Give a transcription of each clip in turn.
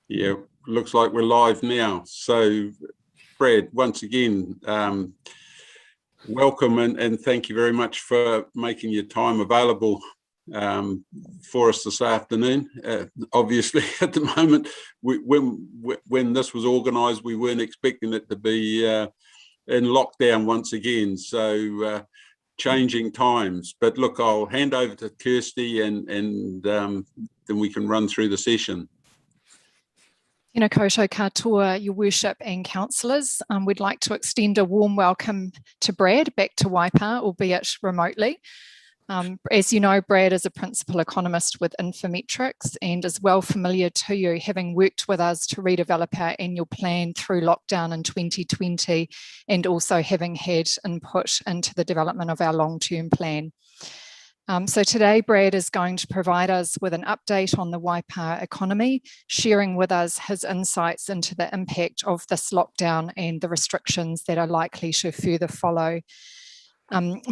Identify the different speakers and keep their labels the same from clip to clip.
Speaker 1: Yeah, looks like we're live now. So, Brad, once again, welcome and thank you very much for making your time available for us this afternoon. Obviously, at the moment, when this was organised, we weren't expecting it to be in lockdown once again. So, changing times. But look, I'll hand over to Kirsty and then we can run through the session.
Speaker 2: Tēnā koutou katoa, your worship and councillors. We'd like to extend a warm welcome to Brad back to Waipa, albeit remotely. As you know, Brad is a principal economist with Infometrics and is well familiar to you, having worked with us to redevelop our annual plan through lockdown in 2020 and also having had input into the development of our long-term plan. So today, Brad is going to provide us with an update on the Waipa economy, sharing with us his insights into the impact of this lockdown and the restrictions that are likely to further follow.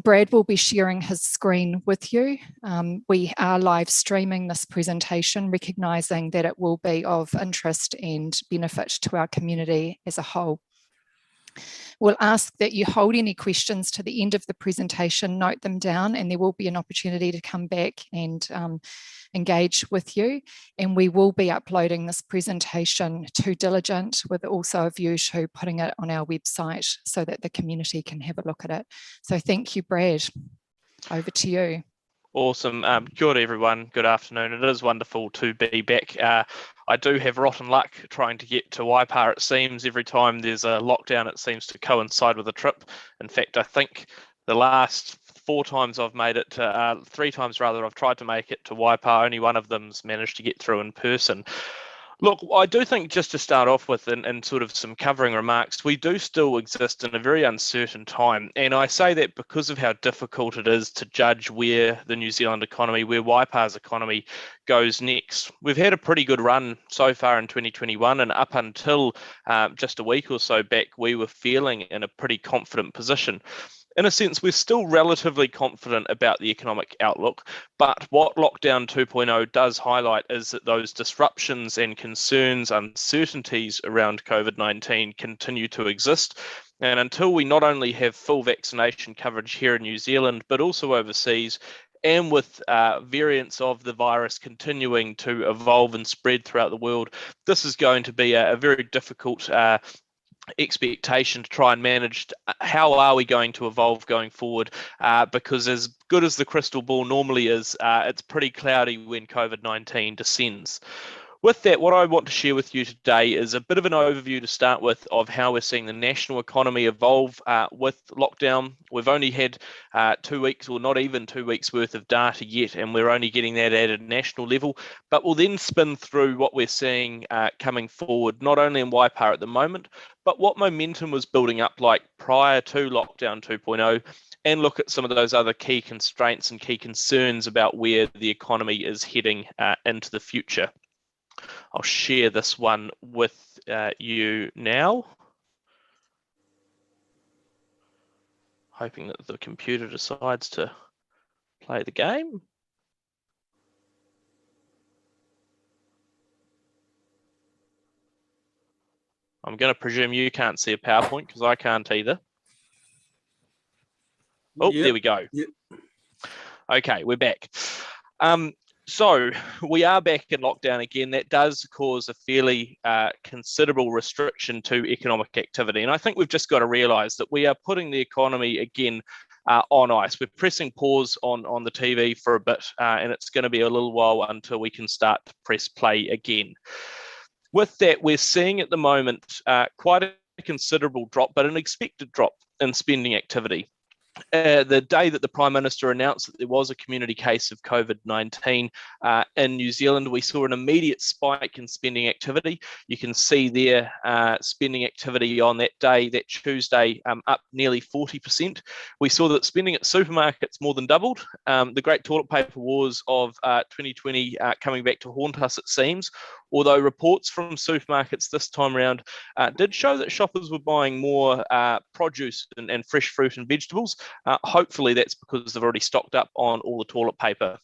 Speaker 2: Brad will be sharing his screen with you. We are live streaming this presentation, recognising that it will be of interest and benefit to our community as a whole. We'll ask that you hold any questions to the end of the presentation, note them down, and there will be an opportunity to come back and engage with you. And we will be uploading this presentation to Diligent with also a view to putting it on our website so that the community can have a look at it. So thank you, Brad. Over to you.
Speaker 3: Awesome. Kia ora, everyone. Good afternoon. It is wonderful to be back. I do have rotten luck trying to get to Waipa. It seems every time there's a lockdown, it seems to coincide with a trip. In fact, I think the last 4 times I've made it to, 3 times rather, I've tried to make it to Waipa. Only one of them's managed to get through in person. Look, I do think just to start off with and sort of some covering remarks, we do still exist in a very uncertain time. And I say that because of how difficult it is to judge where the New Zealand economy, where Waipa's economy goes next. We've had a pretty good run so far in 2021, and up until just a week or so back, we were feeling in a pretty confident position. In a sense, we're still relatively confident about the economic outlook, but what Lockdown 2.0 does highlight is that those disruptions and concerns, uncertainties around COVID-19 continue to exist. And until we not only have full vaccination coverage here in New Zealand, but also overseas, and with variants of the virus continuing to evolve and spread throughout the world, this is going to be a very difficult expectation to try and manage how are we going to evolve going forward, because as good as the crystal ball normally is, it's pretty cloudy when COVID-19 descends. With that, what I want to share with you today is a bit of an overview to start with of how we're seeing the national economy evolve with lockdown. We've only had 2 weeks, or not even 2 weeks worth of data yet, and we're only getting that at a national level. But we'll then spin through what we're seeing coming forward, not only in Waipa at the moment, but what momentum was building up like prior to Lockdown 2.0, and look at some of those other key constraints and key concerns about where the economy is heading into the future. I'll share this one with you now. Hoping that the computer decides to play the game. I'm going to presume you can't see a PowerPoint because I can't either. Oh, yep. There we go. Yep. Okay, we're back. So we are back in lockdown again. That does cause a fairly considerable restriction to economic activity. And I think we've just got to realise that we are putting the economy again on ice. We're pressing pause on the TV for a bit, and it's going to be a little while until we can start to press play again. With that, we're seeing at the moment quite a considerable drop, but an expected drop in spending activity. The day that the Prime Minister announced that there was a community case of COVID-19 in New Zealand, we saw an immediate spike in spending activity. You can see there spending activity on that day, that Tuesday, up nearly 40%. We saw that spending at supermarkets more than doubled. The great toilet paper wars of 2020 coming back to haunt us, it seems, although reports from supermarkets this time around did show that shoppers were buying more produce and fresh fruit and vegetables. Hopefully that's because they've already stocked up on all the toilet paper.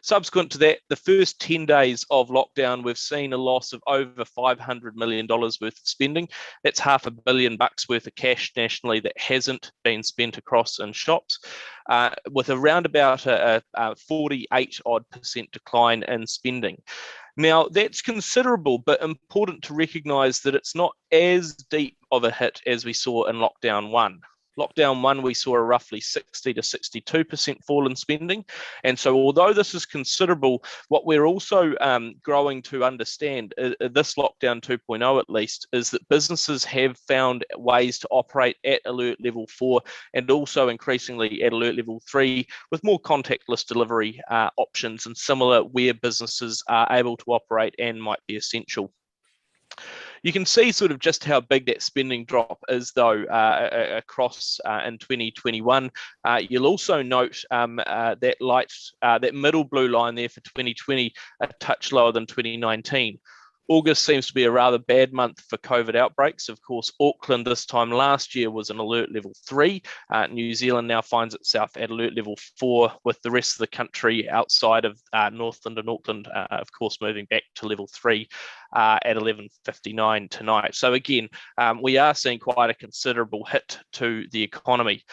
Speaker 3: Subsequent to that, the first 10 days of lockdown, we've seen a loss of over $500 million worth of spending. That's $500 million worth of cash nationally that hasn't been spent across in shops, with around about a 48% decline in spending. Now, that's considerable, but important to recognise that it's not as deep of a hit as we saw in lockdown 1. Lockdown 1, we saw a roughly 60 to 62% fall in spending. And so although this is considerable, what we're also growing to understand, this lockdown 2.0 at least, is that businesses have found ways to operate at alert level 4 and also increasingly at alert level 3 with more contactless delivery options and similar where businesses are able to operate and might be essential. You can see sort of just how big that spending drop is, though, across in 2021. You'll also note that middle blue line there for 2020, a touch lower than 2019. August seems to be a rather bad month for COVID outbreaks. Of course, Auckland this time last year was an alert level 3. New Zealand now finds itself at alert level 4, with the rest of the country outside of Northland and Auckland, of course, moving back to level 3 at 11:59 tonight. So again, we are seeing quite a considerable hit to the economy.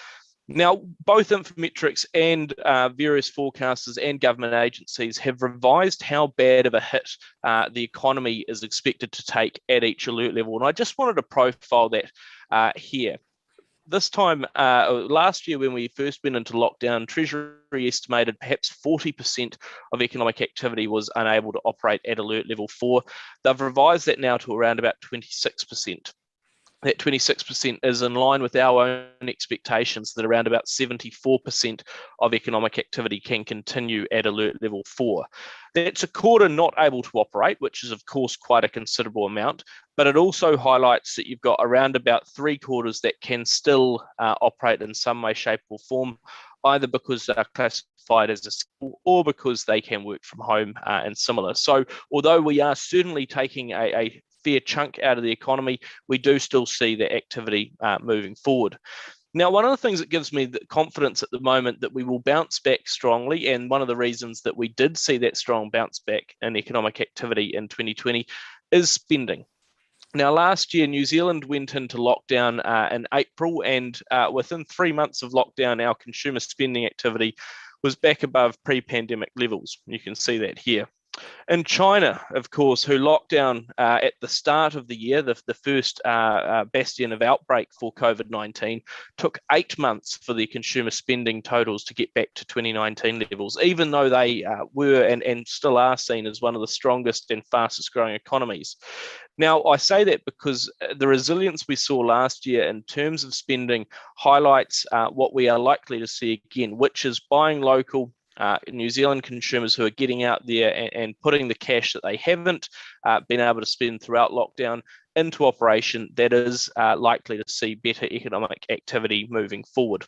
Speaker 3: Now, both Infometrics and various forecasters and government agencies have revised how bad of a hit the economy is expected to take at each alert level. And I just wanted to profile that here. This time, last year when we first went into lockdown, Treasury estimated perhaps 40% of economic activity was unable to operate at alert level 4. They've revised that now to around about 26%. That 26% is in line with our own expectations that around about 74% of economic activity can continue at alert level 4. That's a quarter not able to operate, which is of course quite a considerable amount, but it also highlights that you've got around about 3/4 that can still operate in some way, shape or form, either because they're classified as essential or because they can work from home and similar. So although we are certainly taking a fair chunk out of the economy, we do still see the activity moving forward. Now, one of the things that gives me the confidence at the moment that we will bounce back strongly, and one of the reasons that we did see that strong bounce back in economic activity in 2020 is spending. Now, last year, New Zealand went into lockdown in April, and within 3 months of lockdown, our consumer spending activity was back above pre-pandemic levels. You can see that here. In China, of course, who locked down at the start of the year, the first bastion of outbreak for COVID-19, took 8 months for the consumer spending totals to get back to 2019 levels, even though they were and still are seen as one of the strongest and fastest growing economies. Now, I say that because the resilience we saw last year in terms of spending highlights what we are likely to see again, which is buying local, New Zealand consumers who are getting out there and putting the cash that they haven't been able to spend throughout lockdown into operation that is likely to see better economic activity moving forward.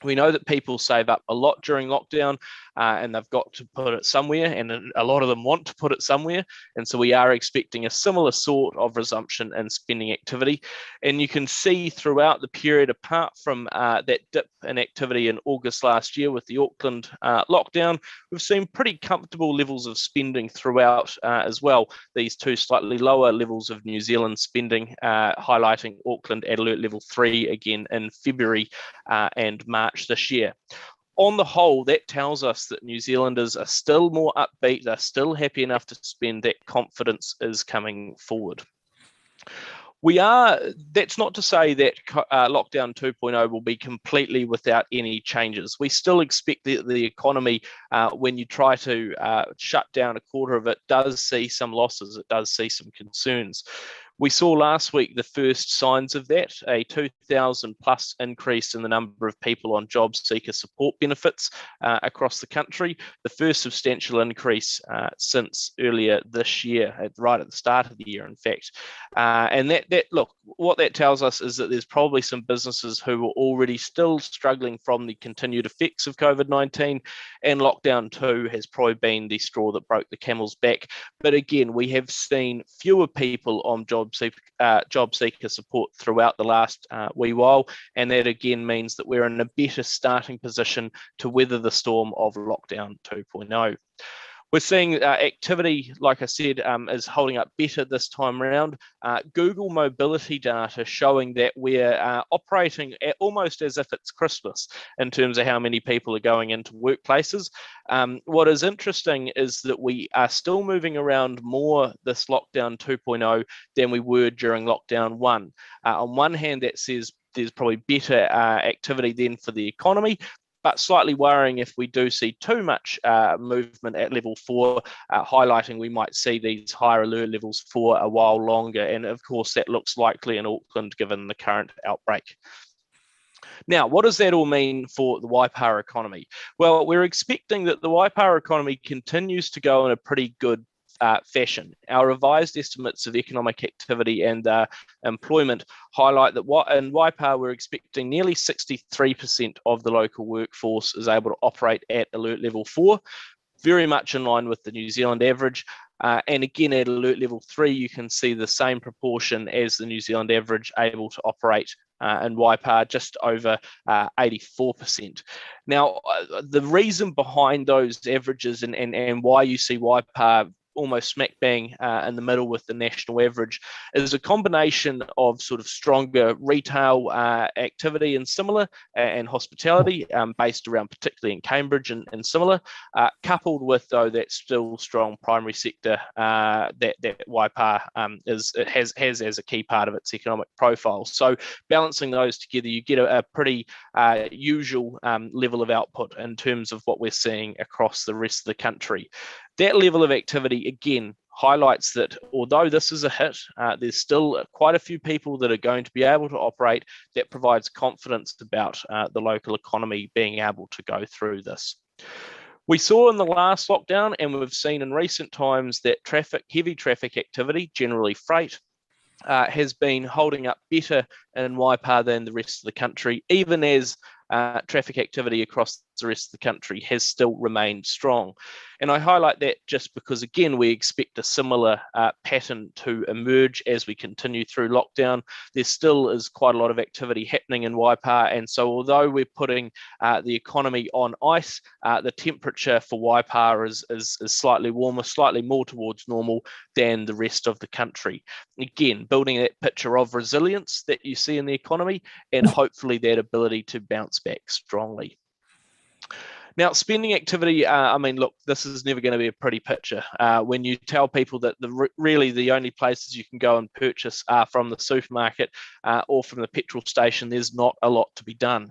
Speaker 3: We know that people save up a lot during lockdown and they've got to put it somewhere, and a lot of them want to put it somewhere. And so we are expecting a similar sort of resumption in spending activity. And you can see throughout the period, apart from that dip in activity in August last year with the Auckland lockdown, we've seen pretty comfortable levels of spending throughout as well. These two slightly lower levels of New Zealand spending, highlighting Auckland at alert level 3 again in February and March this year. On the whole, that tells us that New Zealanders are still more upbeat, they're still happy enough to spend, that confidence is coming forward. That's not to say that lockdown 2.0 will be completely without any changes. We still expect the economy, when you try to shut down a quarter of it, does see some losses, it does see some concerns. We saw last week the first signs of that, a 2,000 plus increase in the number of people on job seeker support benefits across the country, the first substantial increase since earlier this year, right at the start of the year, in fact. And look, what that tells us is that there's probably some businesses who were already still struggling from the continued effects of COVID-19, and lockdown 2 has probably been the straw that broke the camel's back. But again, we have seen fewer people on job job seeker support throughout the last wee while, and that again means that we're in a better starting position to weather the storm of lockdown 2.0. We're seeing activity, like I said, is holding up better this time around. Google mobility data showing that we're operating almost as if it's Christmas in terms of how many people are going into workplaces. What is interesting is that we are still moving around more this lockdown 2.0 than we were during lockdown 1. On one hand, that says there's probably better activity then for the economy, but slightly worrying if we do see too much movement at level 4, highlighting we might see these higher alert levels for a while longer. And of course, that looks likely in Auckland given the current outbreak. Now, what does that all mean for the Waipa economy? Well, we're expecting that the Waipa economy continues to go in a pretty good fashion. Our revised estimates of economic activity and employment highlight that in Waipa we're expecting nearly 63% of the local workforce is able to operate at alert level 4, very much in line with the New Zealand average. And again, at alert level 3, you can see the same proportion as the New Zealand average able to operate in Waipa, just over 84%. Now, the reason behind those averages and why you see Waipa almost smack bang in the middle with the national average is a combination of sort of stronger retail activity and similar and hospitality based around particularly in Cambridge and similar, coupled with though that still strong primary sector that Waipa has as a key part of its economic profile. So balancing those together, you get a pretty usual level of output in terms of what we're seeing across the rest of the country. That level of activity, again, highlights that although this is a hit, there's still quite a few people that are going to be able to operate. That provides confidence about the local economy being able to go through this. We saw in the last lockdown, and we've seen in recent times, that heavy traffic activity, generally freight, has been holding up better in Waipa than the rest of the country, even as traffic activity across the rest of the country has still remained strong. And I highlight that just because, again, we expect a similar pattern to emerge as we continue through lockdown. There still is quite a lot of activity happening in Waipa, and so although we're putting the economy on ice, the temperature for Waipa is slightly warmer, slightly more towards normal than the rest of the country. Again, building that picture of resilience that you see in the economy and hopefully that ability to bounce back strongly. Now, spending activity, I mean, look, this is never going to be a pretty picture. When you tell people that really the only places you can go and purchase are from the supermarket or from the petrol station, there's not a lot to be done.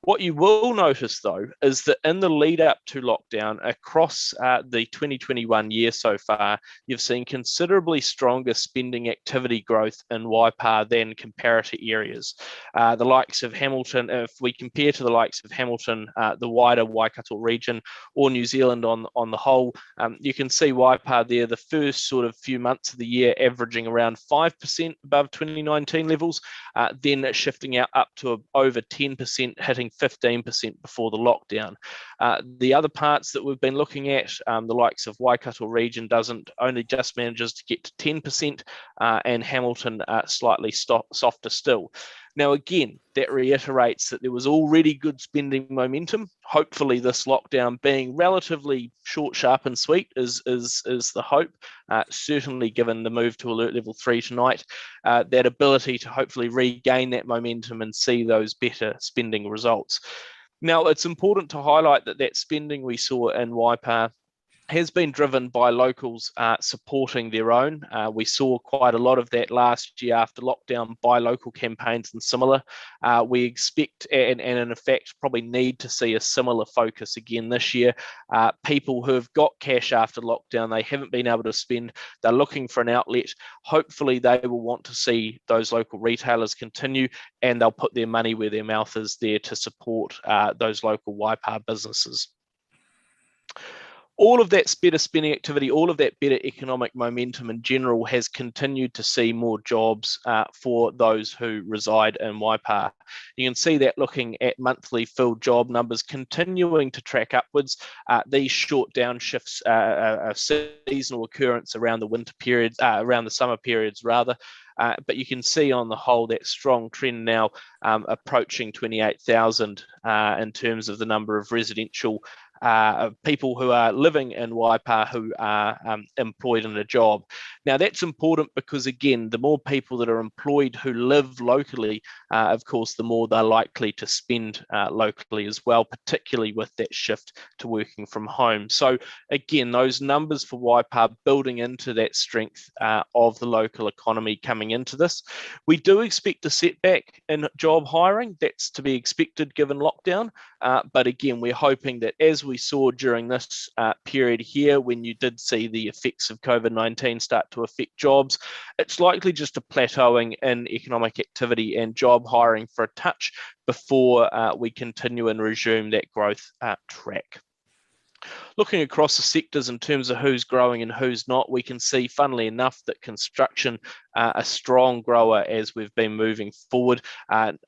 Speaker 3: What you will notice, though, is that in the lead up to lockdown across the 2021 year so far, you've seen considerably stronger spending activity growth in Waipa than comparator areas. The likes of Hamilton, if we compare to the likes of Hamilton, the wider Waikato region, or New Zealand on the whole, you can see Waipa there, the first sort of few months of the year averaging around 5% above 2019 levels, then shifting out up to over 10%, hitting 15% before the lockdown. The other parts that we've been looking at, the likes of Waikato region only just manages to get to 10%, and Hamilton slightly softer still. Now, again, that reiterates that there was already good spending momentum. Hopefully this lockdown being relatively short, sharp and sweet is the hope, certainly given the move to alert level 3 tonight, that ability to hopefully regain that momentum and see those better spending results. Now, it's important to highlight that spending we saw in Waipa has been driven by locals supporting their own. We saw quite a lot of that last year after lockdown by local campaigns and similar. We expect and in effect probably need to see a similar focus again this year. People who have got cash after lockdown, they haven't been able to spend, they're looking for an outlet. Hopefully they will want to see those local retailers continue, and they'll put their money where their mouth is there to support those local Waipa businesses. All of that better spending activity, all of that better economic momentum in general has continued to see more jobs for those who reside in Waipa. You can see that looking at monthly filled job numbers continuing to track upwards. These short downshifts are seasonal occurrence around the winter periods, around the summer periods rather. But you can see on the whole that strong trend now approaching 28,000 in terms of the number of residential people who are living in Waipa who are employed in a job. Now that's important because again, the more people that are employed who live locally, of course, the more they're likely to spend locally as well, particularly with that shift to working from home. So again, those numbers for Waipa building into that strength of the local economy coming into this. We do expect a setback in job hiring. That's to be expected given lockdown. But again, we're hoping that as we saw during this period here, when you did see the effects of COVID-19 start to affect jobs, it's likely just a plateauing in economic activity and job hiring for a touch before we continue and resume that growth track. Looking across the sectors in terms of who's growing and who's not, we can see, funnily enough, that construction a strong grower as we've been moving forward,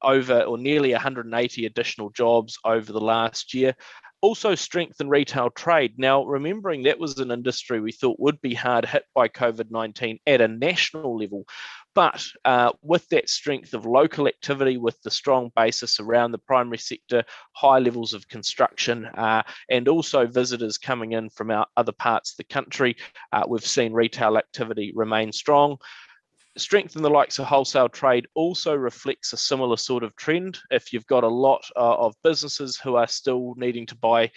Speaker 3: over or nearly 180 additional jobs over the last year. Also strength in retail trade. Now, remembering that was an industry we thought would be hard hit by COVID-19 at a national level. But with that strength of local activity, with the strong basis around the primary sector, high levels of construction, and also visitors coming in from our other parts of the country, we've seen retail activity remain strong. Strength in the likes of wholesale trade also reflects a similar sort of trend. If you've got a lot of businesses who are still needing to buy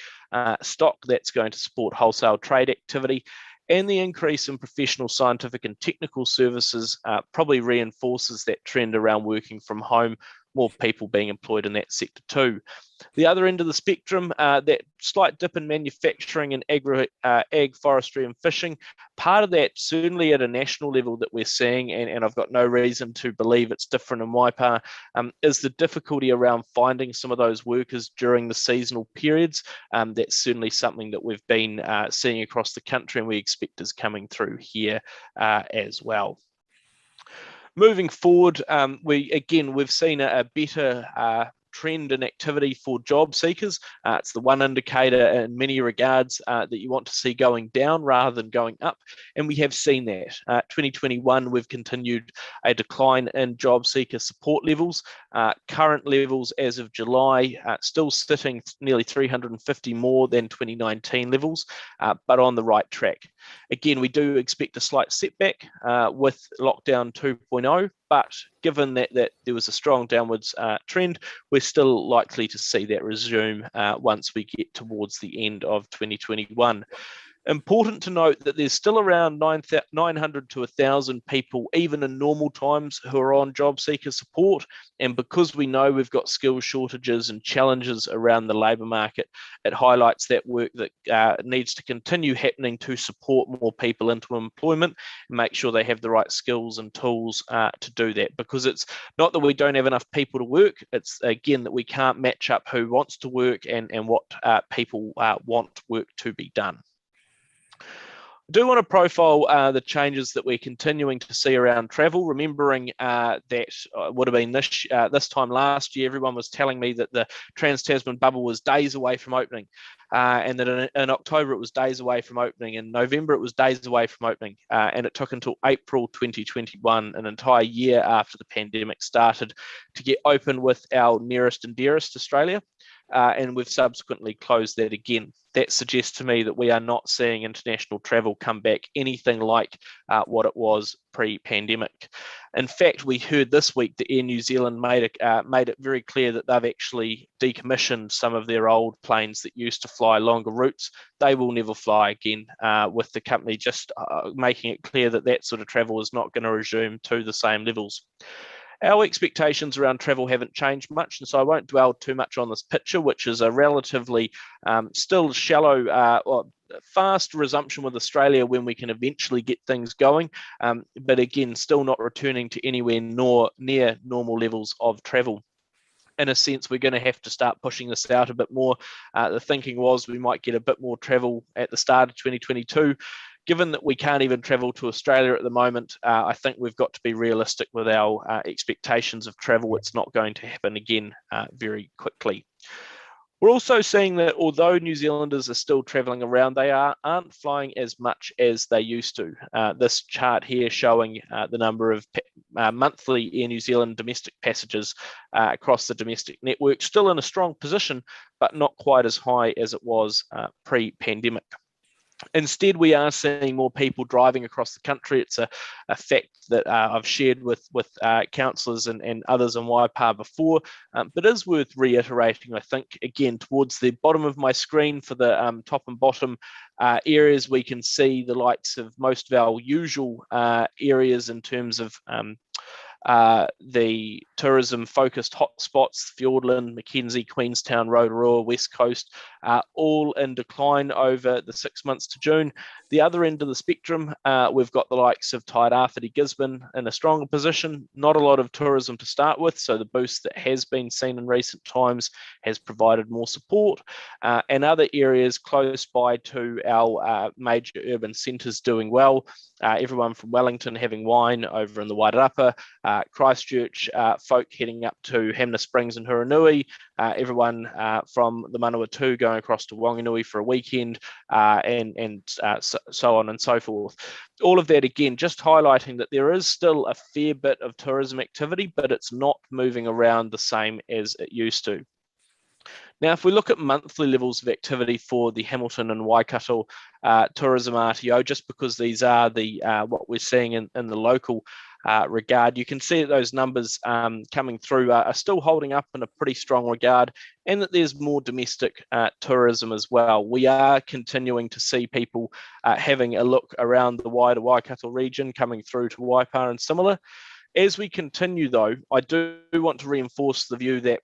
Speaker 3: stock, that's going to support wholesale trade activity. And the increase in professional, scientific and technical services probably reinforces that trend around working from home, more people being employed in that sector too. The other end of the spectrum, that slight dip in manufacturing and ag, forestry and fishing, part of that certainly at a national level that we're seeing, and I've got no reason to believe it's different in Waipa, is the difficulty around finding some of those workers during the seasonal periods. That's certainly something that we've been seeing across the country and we expect is coming through here as well. Moving forward, we've seen a better trend in activity for job seekers. It's the one indicator in many regards that you want to see going down rather than going up, and we have seen that. 2021, we've continued a decline in job seeker support levels. Current levels as of July still sitting nearly 350 more than 2019 levels, but on the right track. Again, we do expect a slight setback with lockdown 2.0, but given that there was a strong downwards trend, we're still likely to see that resume once we get towards the end of 2021. Important to note that there's still around 900 to 1,000 people, even in normal times, who are on job seeker support. And because we know we've got skills shortages and challenges around the labour market, it highlights that work that needs to continue happening to support more people into employment and make sure they have the right skills and tools to do that. Because it's not that we don't have enough people to work, it's again that we can't match up who wants to work and what people want work to be done. I do want to profile the changes that we're continuing to see around travel, remembering that would have been this time last year, everyone was telling me that the Trans-Tasman bubble was days away from opening, and that in October it was days away from opening, in November it was days away from opening, and it took until April 2021, an entire year after the pandemic started, to get open with our nearest and dearest, Australia. And we've subsequently closed that again. That suggests to me that we are not seeing international travel come back anything like what it was pre-pandemic. In fact, we heard this week that Air New Zealand made it very clear that they've actually decommissioned some of their old planes that used to fly longer routes. They will never fly again, with the company just making it clear that that sort of travel is not going to resume to the same levels. Our expectations around travel haven't changed much, and so I won't dwell too much on this picture, which is a relatively still shallow or fast resumption with Australia when we can eventually get things going, but again, still not returning to anywhere near normal levels of travel. in a sense, we're going to have to start pushing this out a bit more. The thinking was we might get a bit more travel at the start of 2022. Given that we can't even travel to Australia at the moment, I think we've got to be realistic with our expectations of travel. It's not going to happen again very quickly. We're also seeing that although New Zealanders are still travelling around, they aren't flying as much as they used to. This chart here showing the number of monthly Air New Zealand domestic passengers across the domestic network, still in a strong position, but not quite as high as it was pre-pandemic. Instead, we are seeing more people driving across the country. It's a fact that I've shared with councillors and others in Waipa before, but is worth reiterating, I think. Again, towards the bottom of my screen for the top and bottom areas, we can see the likes of most of our usual areas in terms of the tourism-focused hotspots, Fiordland, Mackenzie, Queenstown, Rotorua, West Coast, all in decline over the 6 months to June. The other end of the spectrum, we've got the likes of Tairāwhiti, Gisborne in a stronger position. Not a lot of tourism to start with, so the boost that has been seen in recent times has provided more support. And other areas close by to our major urban centres doing well. Everyone from Wellington having wine over in the Wairarapa, Christchurch, folk heading up to Hamner Springs and Huranui, everyone from the Manawatu going across to Wanganui for a weekend, and so on and so forth. All of that, again, just highlighting that there is still a fair bit of tourism activity, but it's not moving around the same as it used to. Now, if we look at monthly levels of activity for the Hamilton and Waikato tourism RTO, just because these are the what we're seeing in the local regard, you can see that those numbers coming through are still holding up in a pretty strong regard, and that there's more domestic tourism as well. We are continuing to see people having a look around the wider Waikato region, coming through to Waipa and similar. As we continue, though, I do want to reinforce the view that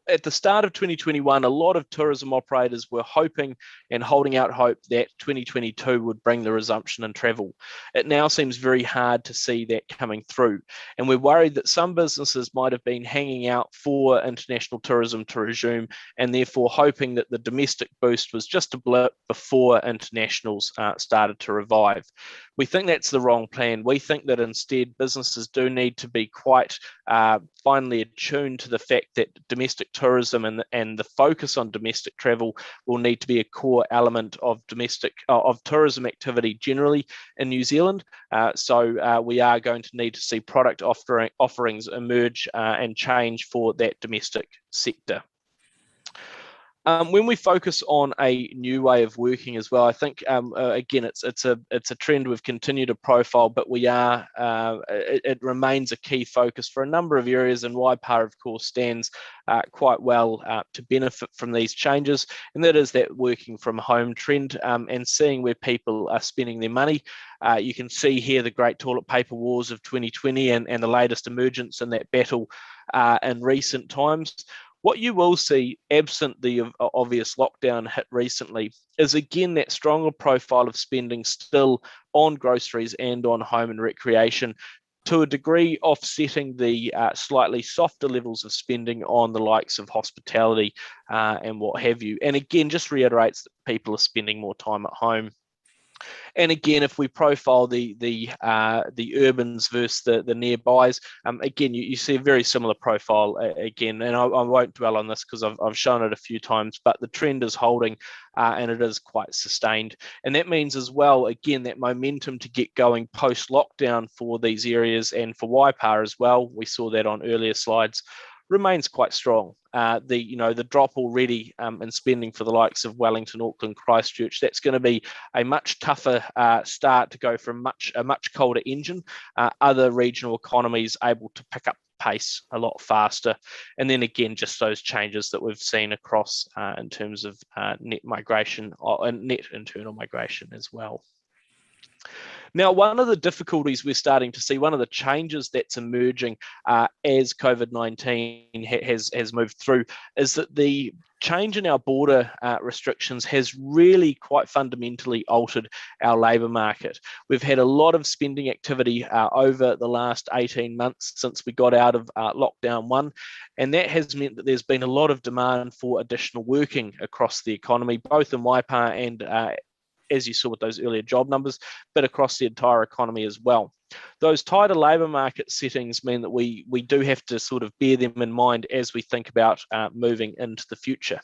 Speaker 3: at the start of 2021, a lot of tourism operators were hoping and holding out hope that 2022 would bring the resumption in travel. It now seems very hard to see that coming through. And we're worried that some businesses might have been hanging out for international tourism to resume, and therefore hoping that the domestic boost was just a blip before internationals started to revive. We think that's the wrong plan. We think that instead businesses do need to be quite finely attuned to the fact that domestic tourism and the focus on domestic travel will need to be a core element of tourism activity generally in New Zealand. So we are going to need to see product offerings emerge and change for that domestic sector. When we focus on a new way of working as well, I think again it's a trend we've continued to profile, but it remains a key focus for a number of areas, and Waipa of course stands quite well to benefit from these changes, and that is that working from home trend and seeing where people are spending their money. You can see here the great toilet paper wars of 2020 and the latest emergence in that battle in recent times. What you will see, absent the obvious lockdown hit recently, is again that stronger profile of spending still on groceries and on home and recreation, to a degree offsetting the slightly softer levels of spending on the likes of hospitality and what have you. And again, just reiterates that people are spending more time at home. And again, if we profile the urbans versus the nearbys, again, you see a very similar profile again, and I won't dwell on this because I've shown it a few times, but the trend is holding and it is quite sustained. And that means as well, again, that momentum to get going post-lockdown for these areas and for Waipa as well, we saw that on earlier slides, remains quite strong. The drop already in spending for the likes of Wellington, Auckland, Christchurch, that's going to be a much tougher start to go from a much colder engine. Other regional economies able to pick up pace a lot faster. And then again, just those changes that we've seen across in terms of net migration and net internal migration as well. Now, one of the difficulties we're starting to see, one of the changes that's emerging as COVID-19 has moved through, is that the change in our border restrictions has really quite fundamentally altered our labour market. We've had a lot of spending activity over the last 18 months since we got out of lockdown 1, and that has meant that there's been a lot of demand for additional working across the economy, both in Waipa and as you saw with those earlier job numbers, but across the entire economy as well. Those tighter labour market settings mean that we do have to sort of bear them in mind as we think about moving into the future.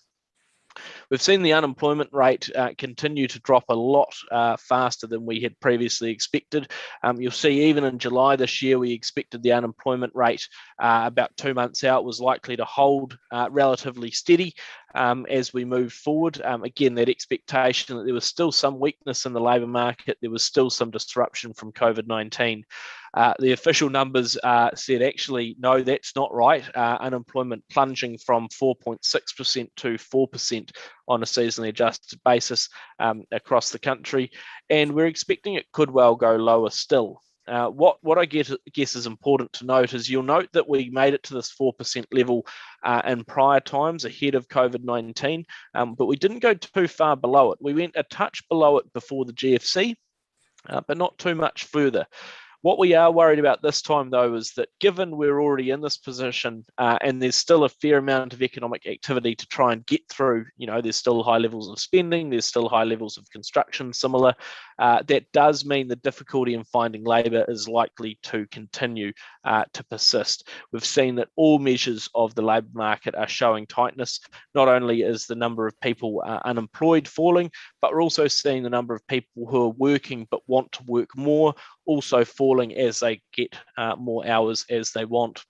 Speaker 3: We've seen the unemployment rate continue to drop a lot faster than we had previously expected. You'll see even in July this year, we expected the unemployment rate about 2 months out was likely to hold relatively steady as we move forward. Again, that expectation that there was still some weakness in the labour market, there was still some disruption from COVID-19. The official numbers said, actually, no, that's not right. Unemployment plunging from 4.6% to 4% on a seasonally adjusted basis across the country. And we're expecting it could well go lower still. What I guess is important to note is you'll note that we made it to this 4% level in prior times ahead of COVID-19, but we didn't go too far below it. We went a touch below it before the GFC, but not too much further. What we are worried about this time, though, is that given we're already in this position and there's still a fair amount of economic activity to try and get through, there's still high levels of spending, there's still high levels of construction similar, that does mean the difficulty in finding labour is likely to continue to persist. We've seen that all measures of the labour market are showing tightness. Not only is the number of people unemployed falling, but we're also seeing the number of people who are working but want to work more also falling as they get more hours as they want.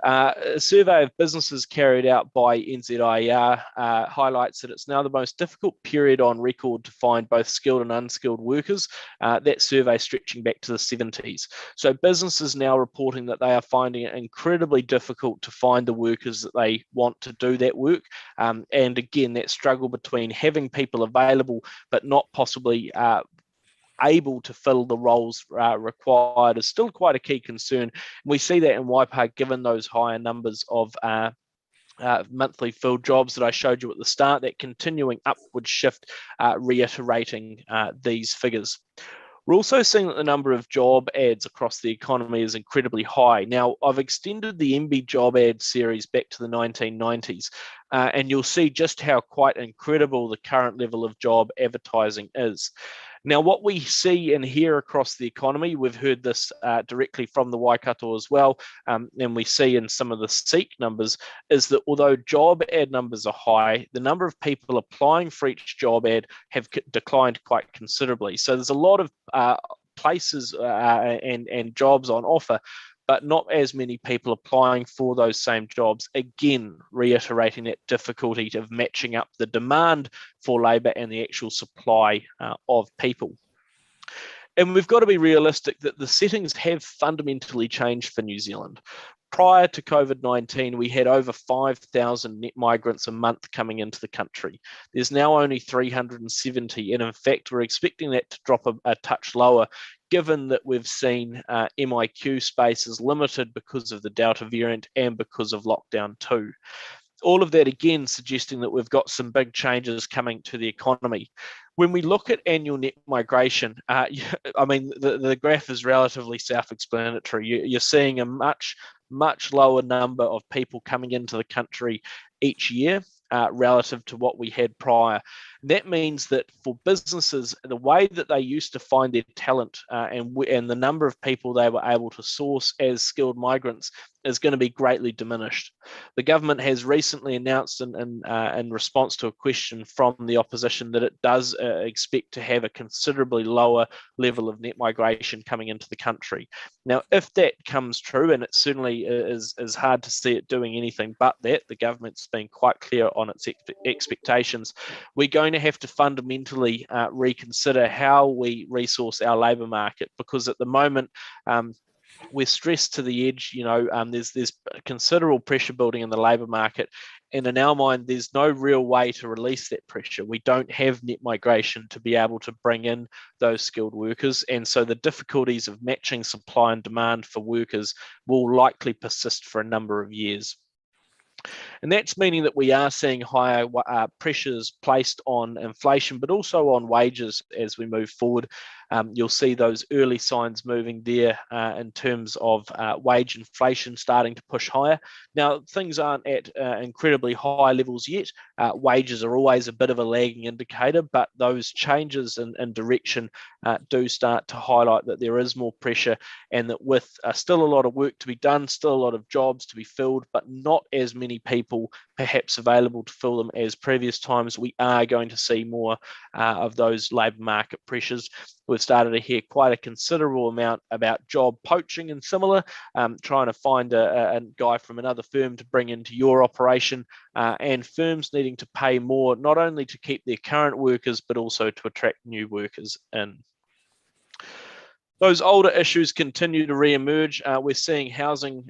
Speaker 3: A survey of businesses carried out by NZIER highlights that it's now the most difficult period on record to find both skilled and unskilled workers. That survey stretching back to the 70s. So businesses now reporting that they are finding it incredibly difficult to find the workers that they want to do that work. And again, that struggle between having people available but not possibly able to fill the roles required is still quite a key concern. We see that in Waipa, given those higher numbers of monthly filled jobs that I showed you at the start, that continuing upward shift reiterating these figures. We're also seeing that the number of job ads across the economy is incredibly high. Now, I've extended the MB job ad series back to the 1990s, and you'll see just how quite incredible the current level of job advertising is. Now, what we see and hear across the economy, we've heard this directly from the Waikato as well, and we see in some of the SEEK numbers, is that although job ad numbers are high, the number of people applying for each job ad have declined quite considerably. So there's a lot of places and jobs on offer, but not as many people applying for those same jobs, again, reiterating that difficulty of matching up the demand for labour and the actual supply of people. And we've got to be realistic that the settings have fundamentally changed for New Zealand. Prior to COVID-19, we had over 5,000 net migrants a month coming into the country. There's now only 370, and in fact, we're expecting that to drop a touch lower, given that we've seen MIQ spaces limited because of the Delta variant and because of lockdown 2. All of that, again, suggesting that we've got some big changes coming to the economy. When we look at annual net migration, I mean, the graph is relatively self-explanatory. You're seeing a much lower number of people coming into the country each year relative to what we had prior. That means that for businesses, the way that they used to find their talent and the number of people they were able to source as skilled migrants is going to be greatly diminished. The government has recently announced in response to a question from the opposition that it does expect to have a considerably lower level of net migration coming into the country. Now, if that comes true, and it certainly is hard to see it doing anything but that, the government's been quite clear on its expectations, we're going to have to fundamentally reconsider how we resource our labour market, because at the moment, we're stressed to the edge. There's considerable pressure building in the labour market, And in our mind, there's no real way to release that pressure. We don't have net migration to be able to bring in those skilled workers. And so the difficulties of matching supply and demand for workers will likely persist for a number of years. And that's meaning that we are seeing higher pressures placed on inflation, but also on wages as we move forward. You'll see those early signs moving there in terms of wage inflation starting to push higher. Now, things aren't at incredibly high levels yet. Wages are always a bit of a lagging indicator, but those changes in direction do start to highlight that there is more pressure, and that with still a lot of work to be done, still a lot of jobs to be filled, but not as many people perhaps available to fill them as previous times, we are going to see more of those labour market pressures. We've started to hear quite a considerable amount about job poaching and similar, trying to find a guy from another firm to bring into your operation, and firms needing to pay more, not only to keep their current workers, but also to attract new workers in. Those older issues continue to re-emerge. We're seeing housing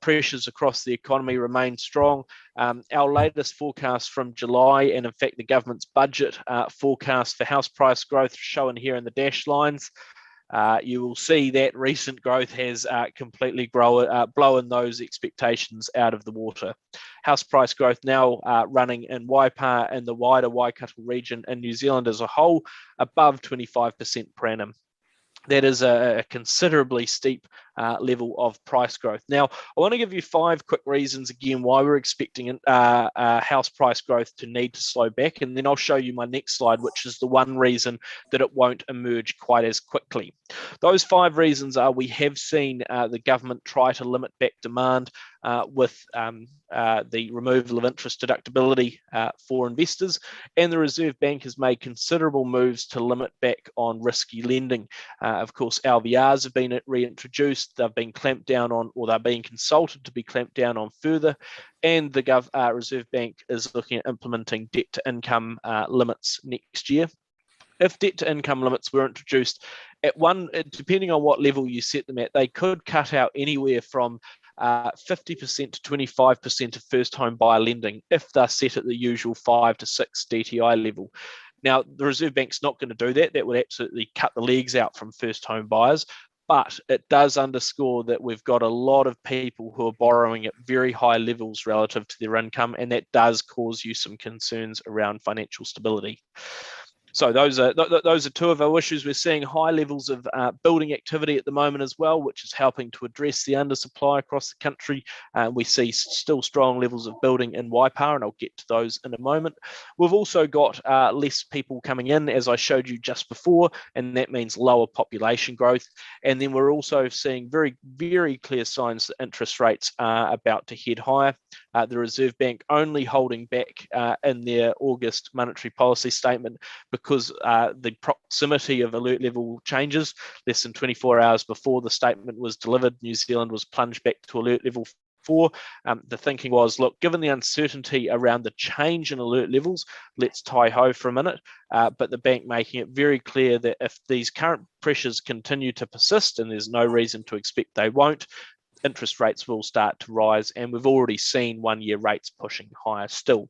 Speaker 3: pressures across the economy remain strong. Our latest forecast from July, and in fact the government's budget forecast for house price growth shown here in the dashed lines, you will see that recent growth has completely blown those expectations out of the water. House price growth now running in Waipa and the wider Waikato region in New Zealand as a whole above 25% per annum. That is a considerably steep level of price growth. Now, I want to give you 5 quick reasons again why we're expecting house price growth to need to slow back, and then I'll show you my next slide, which is the one reason that it won't emerge quite as quickly. Those 5 reasons are: we have seen the government try to limit back demand with the removal of interest deductibility for investors, and the Reserve Bank has made considerable moves to limit back on risky lending. Of course, LVRs have been reintroduced, they've been clamped down on, or they're being consulted to be clamped down on further, and the Reserve Bank is looking at implementing debt-to-income limits next year. If debt-to-income limits were introduced at depending on what level you set them at, they could cut out anywhere from 50% to 25% of first home buyer lending if they're set at the usual 5 to 6 DTI level. Now, the Reserve Bank's not going to do that. That would absolutely cut the legs out from first home buyers, but it does underscore that we've got a lot of people who are borrowing at very high levels relative to their income, and that does cause you some concerns around financial stability. So those are 2 of our issues. We're seeing high levels of building activity at the moment as well, which is helping to address the undersupply across the country. We see still strong levels of building in Waipa, and I'll get to those in a moment. We've also got less people coming in, as I showed you just before, and that means lower population growth. And then we're also seeing very, very clear signs that interest rates are about to head higher. The Reserve Bank only holding back in their August monetary policy statement because the proximity of alert level changes. Less than 24 hours before the statement was delivered, New Zealand was plunged back to alert level 4. The thinking was, look, given the uncertainty around the change in alert levels, let's tie-ho for a minute. But the bank making it very clear that if these current pressures continue to persist, and there's no reason to expect they won't, interest rates will start to rise, and we've already seen 1-year rates pushing higher still.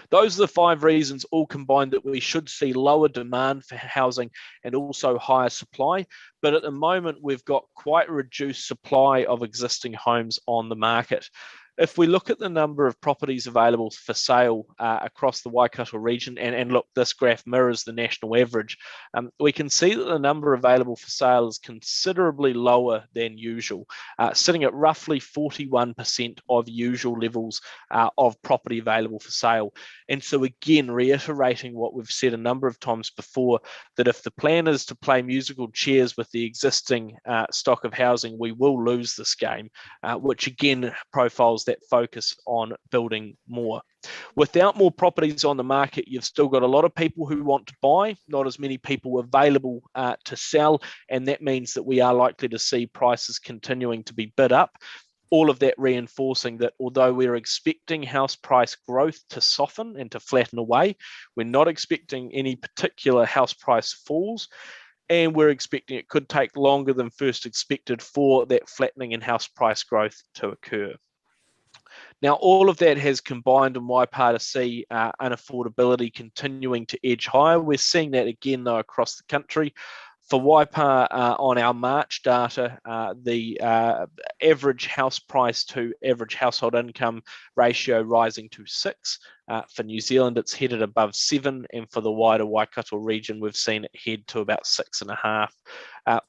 Speaker 3: Those are the 5 reasons, all combined, that we should see lower demand for housing and also higher supply. But at the moment, we've got quite a reduced supply of existing homes on the market. If we look at the number of properties available for sale across the Waikato region, and look, this graph mirrors the national average, we can see that the number available for sale is considerably lower than usual, sitting at roughly 41% of usual levels of property available for sale. And so again, reiterating what we've said a number of times before, that if the plan is to play musical chairs with the existing stock of housing, we will lose this game, which again profiles that focus on building more. Without more properties on the market, you've still got a lot of people who want to buy, not as many people available to sell, and that means that we are likely to see prices continuing to be bid up. All of that reinforcing that although we're expecting house price growth to soften and to flatten away, we're not expecting any particular house price falls, and we're expecting it could take longer than first expected for that flattening in house price growth to occur. Now, all of that has combined in Waipa to see unaffordability continuing to edge higher. We're seeing that again, though, across the country. For Waipa, on our March data, the average house price to average household income ratio rising to 6. For New Zealand, it's headed above 7, and for the wider Waikato region, we've seen it head to about 6.5.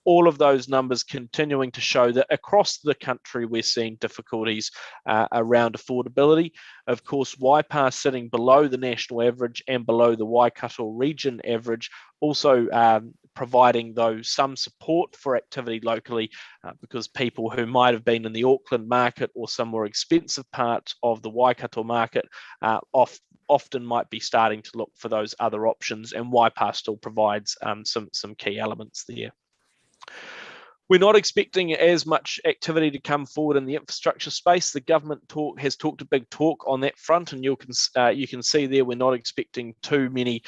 Speaker 3: All of those numbers continuing to show that across the country, we're seeing difficulties around affordability. Of course, Waipa sitting below the national average and below the Waikato region average, also providing, though, some support for activity locally, because people who might have been in the Auckland market or some more expensive parts of the Waikato market often might be starting to look for those other options, and Waipa still provides some key elements there. We're not expecting as much activity to come forward in the infrastructure space. The government has talked a big talk on that front, and you can see there we're not expecting too many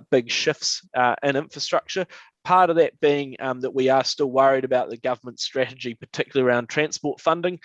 Speaker 3: big shifts in infrastructure. Part of that being that we are still worried about the government strategy, particularly around transport funding.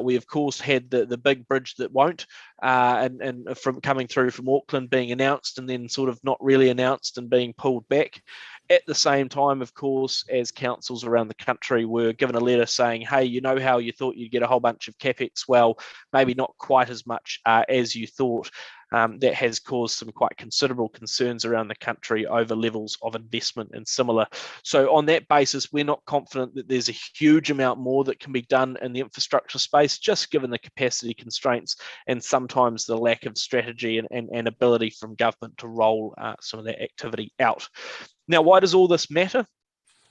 Speaker 3: We, of course, had the big bridge that won't, and from coming through from Auckland being announced and then sort of not really announced and being pulled back. At the same time, of course, as councils around the country were given a letter saying, hey, you know how you thought you'd get a whole bunch of CapEx? Well, maybe not quite as much as you thought. That has caused some quite considerable concerns around the country over levels of investment and similar. So on that basis, we're not confident that there's a huge amount more that can be done in the infrastructure space, just given the capacity constraints and sometimes the lack of strategy and ability from government to roll some of that activity out. Now, why does all this matter?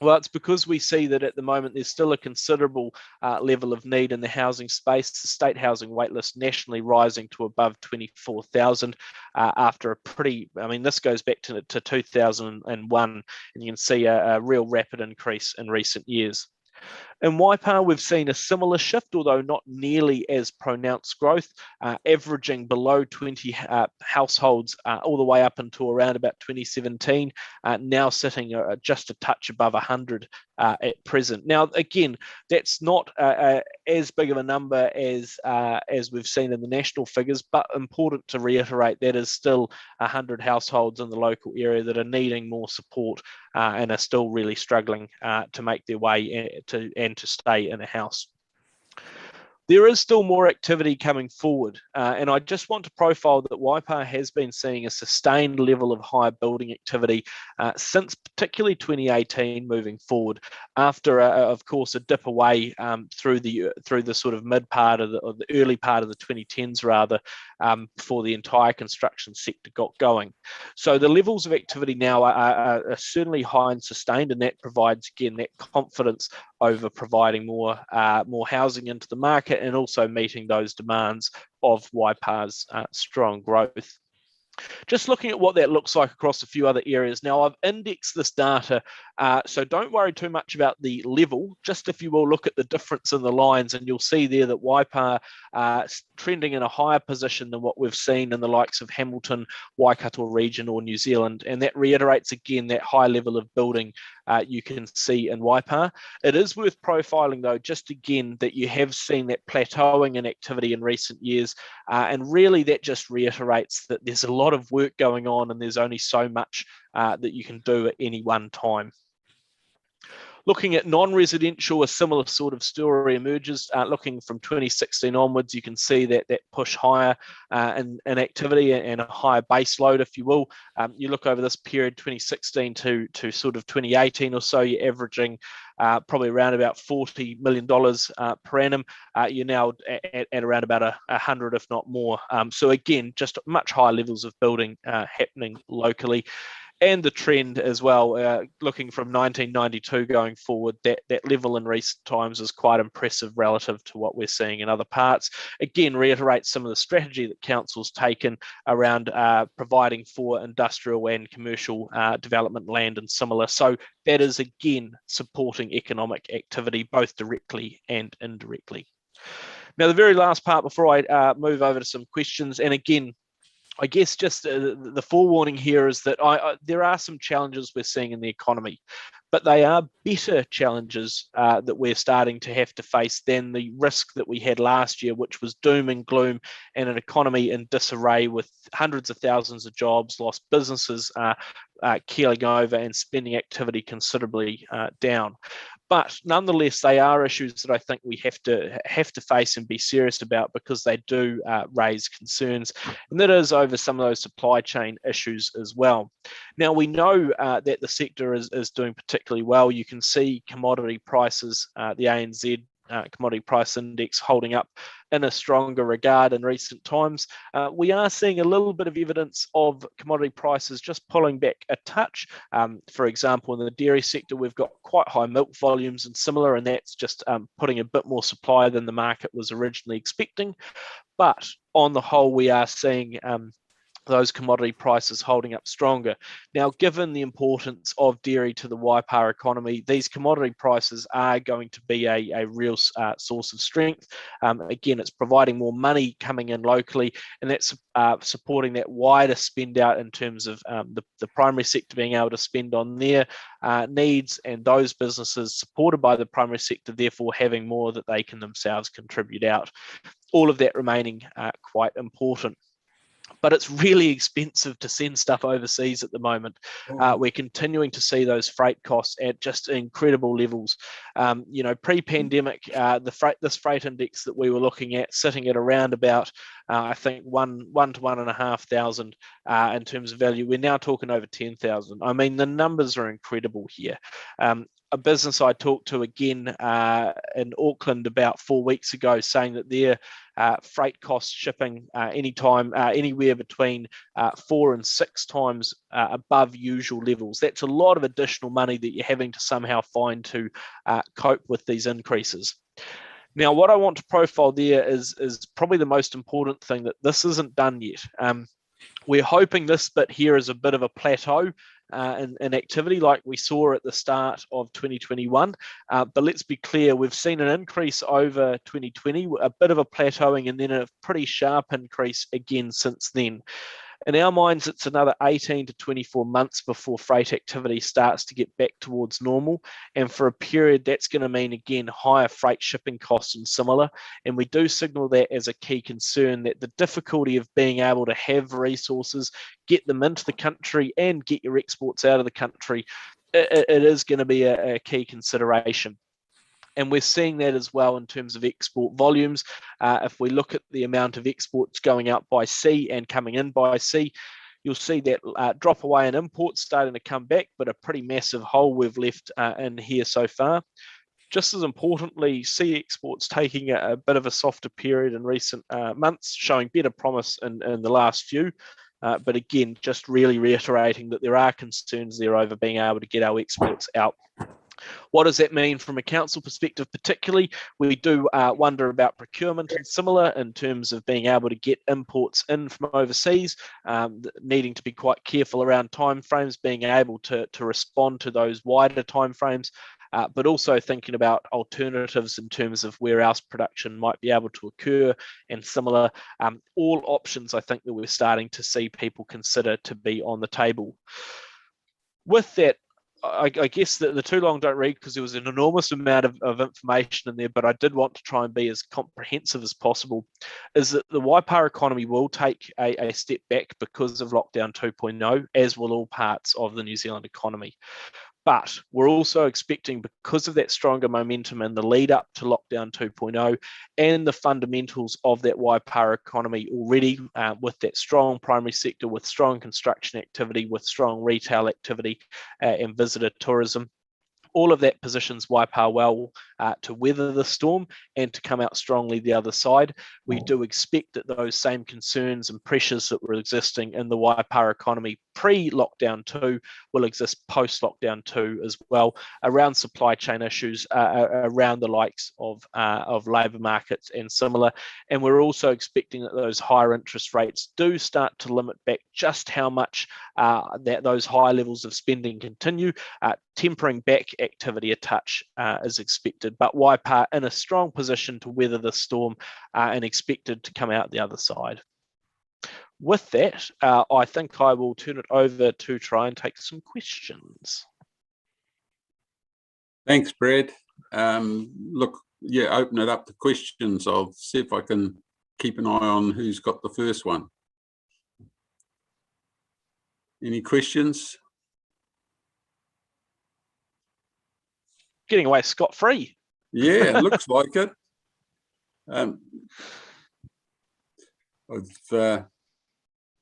Speaker 3: Well, it's because we see that at the moment there's still a considerable level of need in the housing space. The state housing waitlist nationally rising to above 24,000 after a pretty, this goes back to 2001, and you can see a real rapid increase in recent years. In Waipa, we've seen a similar shift, although not nearly as pronounced growth, averaging below 20 households all the way up until around about 2017, now sitting just a touch above 100 at present. Now, again, that's not as big of a number as we've seen in the national figures, but important to reiterate that is still 100 households in the local area that are needing more support and are still really struggling to make their way to stay in a house. There is still more activity coming forward, and I just want to profile that Waipa has been seeing a sustained level of high building activity since particularly 2018 moving forward, after of course a dip away through the sort of mid part of the early part of the 2010s rather, before the entire construction sector got going. So the levels of activity now are certainly high and sustained, and that provides again that confidence over providing more housing into the market and also meeting those demands of Waipa's strong growth. Just looking at what that looks like across a few other areas. Now, I've indexed this data, so don't worry too much about the level. Just, if you will, look at the difference in the lines, and you'll see there that Waipa trending in a higher position than what we've seen in the likes of Hamilton, Waikato region or New Zealand. And that reiterates again that high level of building you can see in Waipa. It is worth profiling, though, just again that you have seen that plateauing in activity in recent years, and really that just reiterates that there's a lot of work going on and there's only so much that you can do at any one time. Looking at non-residential, a similar sort of story emerges. Looking from 2016 onwards, you can see that push higher in activity and a higher base load, if you will. You look over this period, 2016 to sort of 2018 or so, you're averaging probably around about $40 million per annum. You're now at around about 100, if not more. So again, just much higher levels of building happening locally. And the trend as well, looking from 1992 going forward, that level in recent times is quite impressive relative to what we're seeing in other parts. Again, reiterates some of the strategy that council's taken around providing for industrial and commercial development land and similar. So that is again supporting economic activity both directly and indirectly. Now, the very last part before I move over to some questions, and again, I guess just the forewarning here is that there are some challenges we're seeing in the economy, but they are better challenges that we're starting to have to face than the risk that we had last year, which was doom and gloom and an economy in disarray with hundreds of thousands of jobs lost, businesses keeling over and spending activity considerably down. But nonetheless, they are issues that I think we have to face and be serious about, because they do raise concerns, and that is over some of those supply chain issues as well. Now, we know that the sector is doing particularly well. You can see commodity prices, the ANZ commodity price index holding up in a stronger regard in recent times. We are seeing a little bit of evidence of commodity prices just pulling back a touch. For example, in the dairy sector, we've got quite high milk volumes and similar, and that's just putting a bit more supply than the market was originally expecting. But on the whole, we are seeing those commodity prices holding up stronger. Now, given the importance of dairy to the Waipa economy, these commodity prices are going to be a real source of strength. Again, it's providing more money coming in locally, and that's supporting that wider spend out in terms of the primary sector being able to spend on their needs, and those businesses supported by the primary sector therefore having more that they can themselves contribute out. All of that remaining quite important. But it's really expensive to send stuff overseas at the moment. We're continuing to see those freight costs at just incredible levels. Pre-pandemic, this freight index that we were looking at sitting at around about, I think, one to 1,500 in terms of value. We're now talking over 10,000. I mean, the numbers are incredible here. A business I talked to again in Auckland about 4 weeks ago, saying that their freight costs shipping anywhere between 4 and 6 times above usual levels. That's a lot of additional money that you're having to somehow find to cope with these increases. Now, what I want to profile there is probably the most important thing, that this isn't done yet. We're hoping this bit here is a bit of a plateau in activity like we saw at the start of 2021. But let's be clear, we've seen an increase over 2020, a bit of a plateauing, and then a pretty sharp increase again since then. In our minds, it's another 18 to 24 months before freight activity starts to get back towards normal. And for a period, that's going to mean, again, higher freight shipping costs and similar. And we do signal that as a key concern, that the difficulty of being able to have resources, get them into the country and get your exports out of the country, it is going to be a key consideration. And we're seeing that as well in terms of export volumes. If we look at the amount of exports going out by sea and coming in by sea, you'll see that drop away in imports starting to come back, but a pretty massive hole we've left in here so far. Just as importantly, sea exports taking a bit of a softer period in recent months, showing better promise in the last few. But again, just really reiterating that there are concerns there over being able to get our exports out. What does that mean from a council perspective particularly? We do wonder about procurement and similar in terms of being able to get imports in from overseas, needing to be quite careful around timeframes, being able to respond to those wider timeframes, but also thinking about alternatives in terms of where else production might be able to occur and similar. All options I think that we're starting to see people consider to be on the table. With that, I guess that the too long don't read, because there was an enormous amount of information in there, but I did want to try and be as comprehensive as possible, is that the Waipa economy will take a step back because of lockdown 2.0, as will all parts of the New Zealand economy. But we're also expecting, because of that stronger momentum in the lead up to lockdown 2.0 and the fundamentals of that Waipa economy already, with that strong primary sector, with strong construction activity, with strong retail activity and visitor tourism, all of that positions Waipa well to weather the storm and to come out strongly the other side. We do expect that those same concerns and pressures that were existing in the Waipa economy pre-lockdown 2 will exist post-lockdown 2 as well, around supply chain issues, around the likes of labour markets and similar. And we're also expecting that those higher interest rates do start to limit back just how much those high levels of spending continue, tempering back activity a touch is expected, but Waipa in a strong position to weather the storm and expected to come out the other side. With that, I think I will turn it over to try and take some questions.
Speaker 1: Thanks, Brad. Look, yeah, open it up to questions. I'll see if I can keep an eye on who's got the first one. Any questions?
Speaker 3: Getting away scot-free.
Speaker 1: Yeah, it looks like it. I've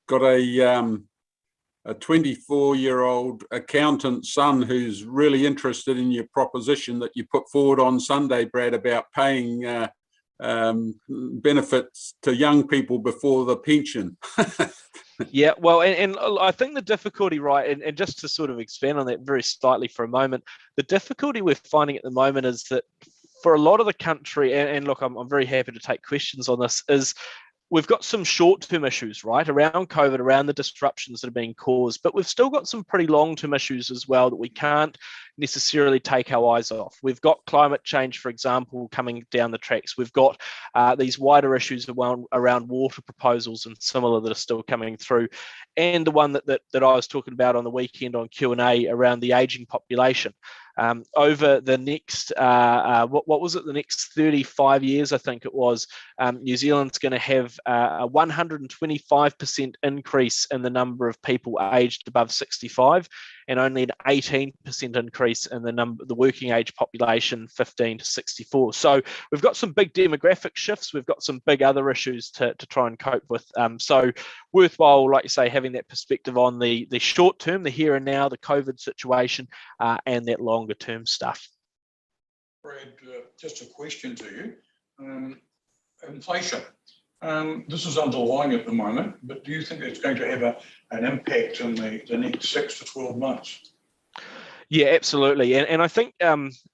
Speaker 1: got a 24-year-old accountant son who's really interested in your proposition that you put forward on Sunday, Brad, about paying benefits to young people before the pension.
Speaker 3: Yeah, well, and I think the difficulty, right, and just to sort of expand on that very slightly for a moment, the difficulty we're finding at the moment is that for a lot of the country, and look, I'm very happy to take questions on this, is we've got some short-term issues, right, around COVID, around the disruptions that are being caused, but we've still got some pretty long-term issues as well that we can't necessarily take our eyes off. We've got climate change, for example, coming down the tracks. We've got these wider issues around water proposals and similar that are still coming through. And the one that I was talking about on the weekend on Q&A around the aging population. Over the next, what was it, the next 35 years, I think it was, New Zealand's going to have a 125% increase in the number of people aged above 65 and only an 18% increase in the working age population 15 to 64. So we've got some big demographic shifts. We've got some big other issues to try and cope with. So worthwhile, like you say, having that perspective on the short term, the here and now, the COVID situation, and that longer term stuff.
Speaker 4: Brad, just a question to you. Inflation. This is underlying at the moment, but do you think it's going to have an impact in the next 6 to 12 months?
Speaker 3: Yeah, absolutely. And I think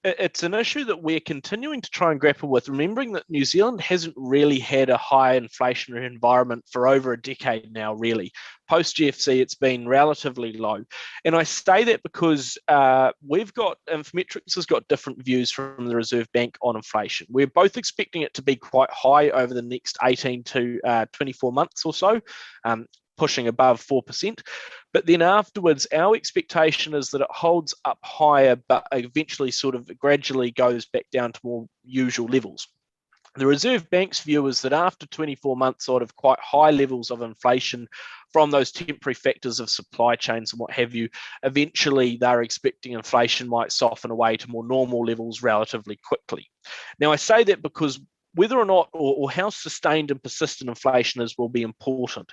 Speaker 3: it's an issue that we're continuing to try and grapple with, remembering that New Zealand hasn't really had a high inflationary environment for over a decade now, really. Post-GFC, it's been relatively low. And I say that because Infometrics has got different views from the Reserve Bank on inflation. We're both expecting it to be quite high over the next 18 to 24 months or so, pushing above 4%. But then afterwards, our expectation is that it holds up higher, but eventually sort of gradually goes back down to more usual levels. The Reserve Bank's view is that after 24 months sort of quite high levels of inflation from those temporary factors of supply chains and what have you, eventually they're expecting inflation might soften away to more normal levels relatively quickly. Now, I say that because whether or not or how sustained and persistent inflation is will be important.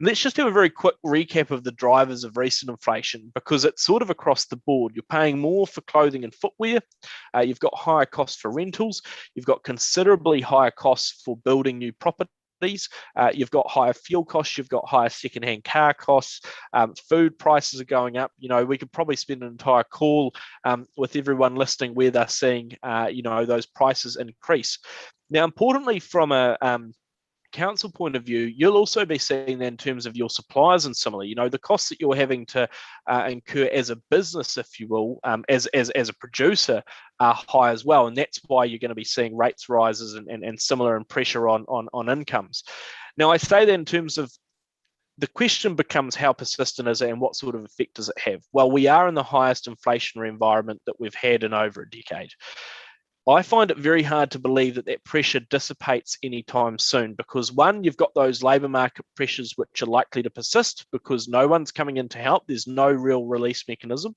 Speaker 3: Let's just have a very quick recap of the drivers of recent inflation, because it's sort of across the board. You're paying more for clothing and footwear. You've got higher costs for rentals. You've got considerably higher costs for building new properties. You've got higher fuel costs, you've got higher secondhand car costs, food prices are going up. You know, we could probably spend an entire call with everyone listing where they're seeing, those prices increase. Now, importantly, from a council point of view, you'll also be seeing that in terms of your suppliers and similar, the costs that you're having to incur as a business, if you will, as a producer are high as well. And that's why you're going to be seeing rates rises and similar and pressure on incomes. Now, I say that in terms of the question becomes how persistent is it and what sort of effect does it have? Well, we are in the highest inflationary environment that we've had in over a decade. I find it very hard to believe that pressure dissipates anytime soon because, one, you've got those labour market pressures which are likely to persist because no one's coming in to help. There's no real release mechanism.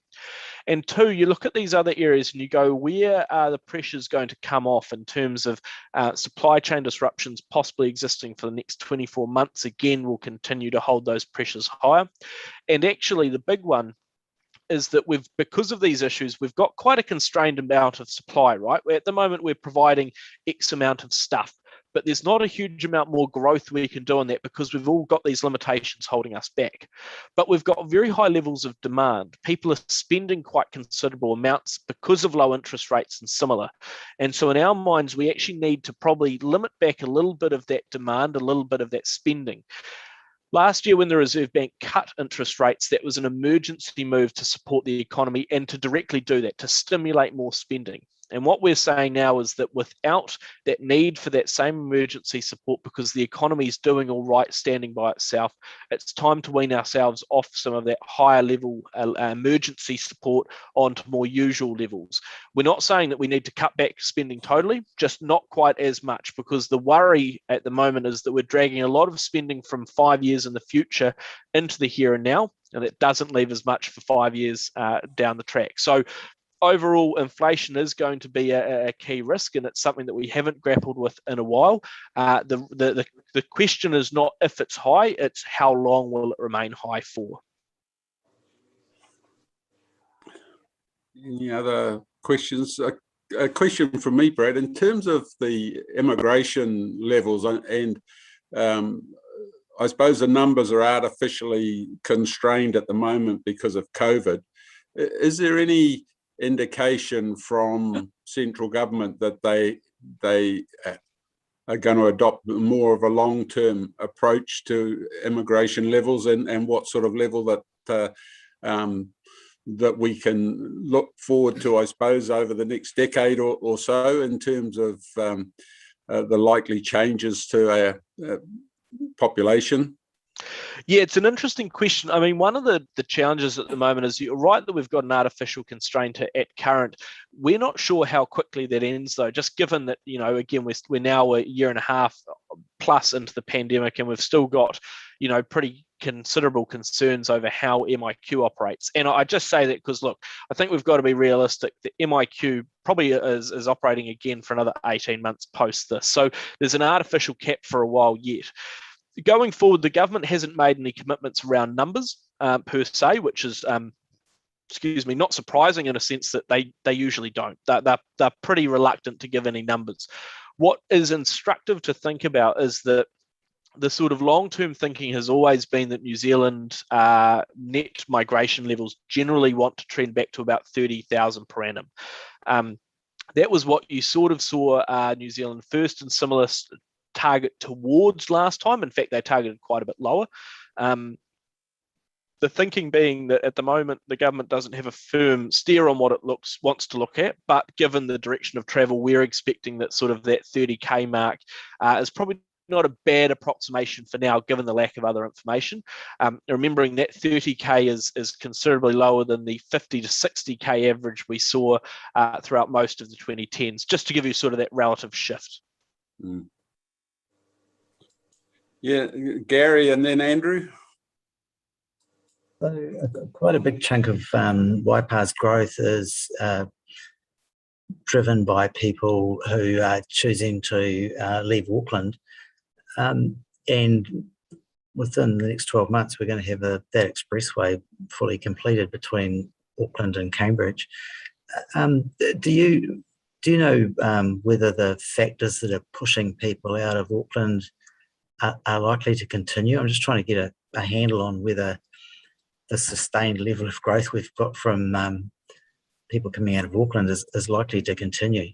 Speaker 3: And two, you look at these other areas and you go, where are the pressures going to come off in terms of supply chain disruptions possibly existing for the next 24 months? Again, will continue to hold those pressures higher. And actually, the big one is that because of these issues, we've got quite a constrained amount of supply, right? At the moment, we're providing X amount of stuff, but there's not a huge amount more growth we can do on that because we've all got these limitations holding us back. But we've got very high levels of demand. People are spending quite considerable amounts because of low interest rates and similar. And so in our minds, we actually need to probably limit back a little bit of that demand, a little bit of that spending. Last year, when the Reserve Bank cut interest rates, that was an emergency move to support the economy and to directly do that, to stimulate more spending. And what we're saying now is that without that need for that same emergency support, because the economy is doing all right standing by itself, it's time to wean ourselves off some of that higher level emergency support onto more usual levels. We're not saying that we need to cut back spending totally, just not quite as much, because the worry at the moment is that we're dragging a lot of spending from 5 years in the future into the here and now, and it doesn't leave as much for 5 years down the track. So overall, inflation is going to be a key risk, and it's something that we haven't grappled with in a while. The question is not if it's high, it's how long will it remain high for.
Speaker 1: Any other questions? A question from me, Brad, in terms of the immigration levels, and I suppose the numbers are artificially constrained at the moment because of COVID. Is there any indication from central government that they are going to adopt more of a long-term approach to immigration levels, and what sort of level that that we can look forward to, I suppose, over the next decade or so, in terms of the likely changes to our population?
Speaker 3: Yeah, it's an interesting question. I mean, one of the challenges at the moment is, you're right that we've got an artificial constraint at current. We're not sure how quickly that ends, though, just given that, you know, again, we're now a year and a half plus into the pandemic, and we've still got, you know, pretty considerable concerns over how MIQ operates. And I just say that because, look, I think we've got to be realistic. The MIQ probably is operating again for another 18 months post this. So there's an artificial cap for a while yet. Going forward, the government hasn't made any commitments around numbers per se, which is, not surprising in a sense that they usually don't. They're pretty reluctant to give any numbers. What is instructive to think about is that the sort of long-term thinking has always been that New Zealand net migration levels generally want to trend back to about 30,000 per annum. That was what you sort of saw New Zealand First and similar target towards last time. In fact, they targeted quite a bit lower. The thinking being that at the moment, the government doesn't have a firm steer on what it wants to look at, but given the direction of travel, we're expecting that sort of that 30K mark is probably not a bad approximation for now, given the lack of other information. Remembering that 30K is considerably lower than the 50 to 60K average we saw throughout most of the 2010s, just to give you sort of that relative shift.
Speaker 1: Mm. Yeah, Gary, and then Andrew.
Speaker 5: Quite a big chunk of Waipa's growth is driven by people who are choosing to leave Auckland. And within the next 12 months, we're going to have that expressway fully completed between Auckland and Cambridge. Do you know whether the factors that are pushing people out of Auckland are likely to continue? I'm just trying to get a handle on whether the sustained level of growth we've got from people coming out of Auckland is likely to continue.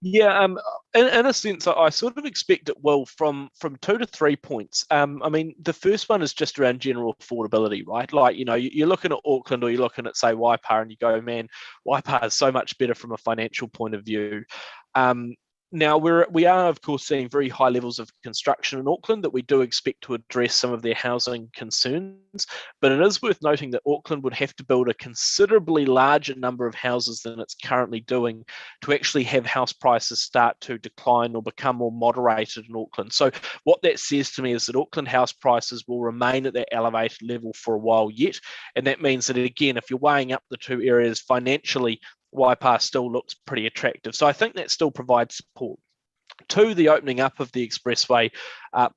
Speaker 3: Yeah, in a sense, I sort of expect it will from 2 to 3 points. I mean, the first one is just around general affordability, right? Like, you know, you're looking at Auckland or you're looking at, say, Waipa, and you go, man, Waipa is so much better from a financial point of view. Now, we are, of course, seeing very high levels of construction in Auckland that we do expect to address some of their housing concerns. But it is worth noting that Auckland would have to build a considerably larger number of houses than it's currently doing to actually have house prices start to decline or become more moderated in Auckland. So what that says to me is that Auckland house prices will remain at that elevated level for a while yet. And that means that, again, if you're weighing up the two areas financially, Waipa still looks pretty attractive. So I think that still provides support. 2, the opening up of the expressway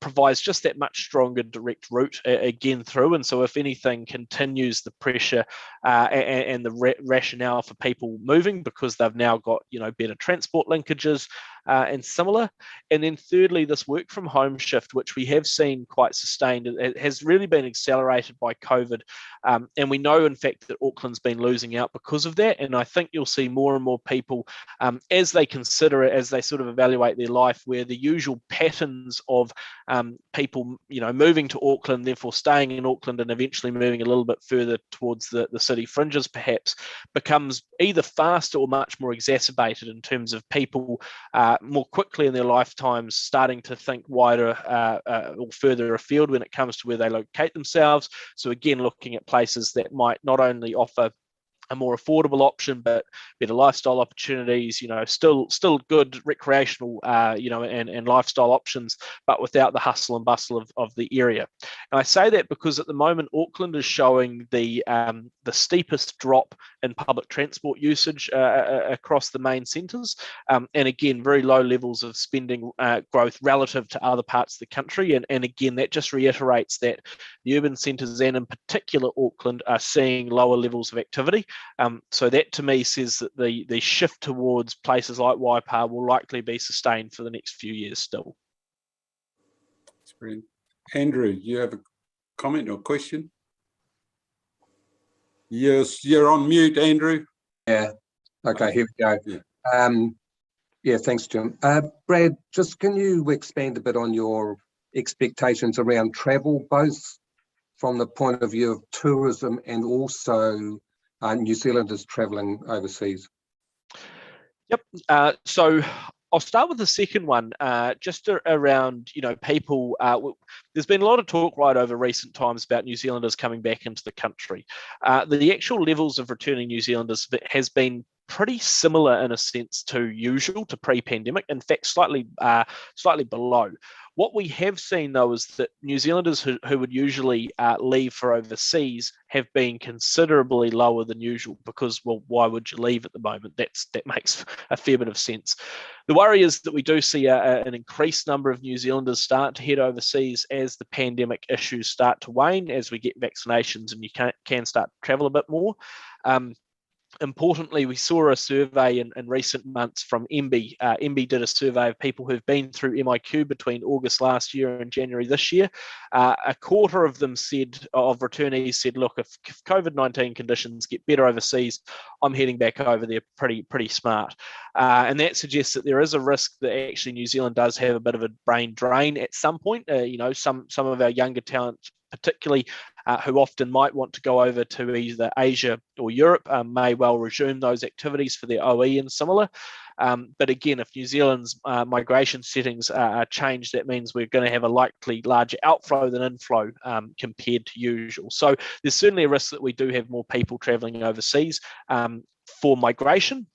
Speaker 3: provides just that much stronger direct route again through. And so if anything, continues the pressure and the rationale for people moving, because they've now got, you know, better transport linkages and similar. And then thirdly, this work from home shift, which we have seen quite sustained, it has really been accelerated by COVID. And we know, in fact, that Auckland's been losing out because of that. And I think you'll see more and more people as they consider it, as they sort of evaluate their life, where the usual patterns of people, moving to Auckland, therefore staying in Auckland and eventually moving a little bit further towards the city fringes perhaps, becomes either faster or much more exacerbated in terms of people more quickly in their lifetimes starting to think wider or further afield when it comes to where they locate themselves. So again, looking at places that might not only offer a more affordable option, but better lifestyle opportunities, still good recreational, and lifestyle options, but without the hustle and bustle of the area. And I say that because at the moment, Auckland is showing the steepest drop in public transport usage across the main centres. And again, very low levels of spending growth relative to other parts of the country. And again, that just reiterates that the urban centres, and in particular Auckland, are seeing lower levels of activity. So that to me says that the shift towards places like Waipa will likely be sustained for the next few years still.
Speaker 1: That's brilliant. Andrew, you have a comment or question? Yes, you're on mute, Andrew.
Speaker 6: Yeah. Okay, here we go. Yeah, thanks, Jim. Brad, just can you expand a bit on your expectations around travel, both from the point of view of tourism and also New Zealanders travelling overseas?
Speaker 3: Yep. So I'll start with the second one, just around, people. There's been a lot of talk right over recent times about New Zealanders coming back into the country. The actual levels of returning New Zealanders has been pretty similar in a sense to usual, to pre-pandemic. In fact, slightly below. What we have seen, though, is that New Zealanders who would usually leave for overseas have been considerably lower than usual because, well, why would you leave at the moment? That makes a fair bit of sense. The worry is that we do see an increased number of New Zealanders start to head overseas as the pandemic issues start to wane, as we get vaccinations and you can start to travel a bit more. Importantly, we saw a survey in recent months from MB. MB did a survey of people who've been through MIQ between August last year and January this year. A quarter of them of returnees said, look, if COVID-19 conditions get better overseas, I'm heading back over there pretty smart. And that suggests that there is a risk that actually New Zealand does have a bit of a brain drain at some point. Some of our younger talent, particularly who often might want to go over to either Asia or Europe, may well resume those activities for their OE and similar. But again, if New Zealand's migration settings are changed, that means we're going to have a likely larger outflow than inflow compared to usual. So there's certainly a risk that we do have more people travelling overseas for migration.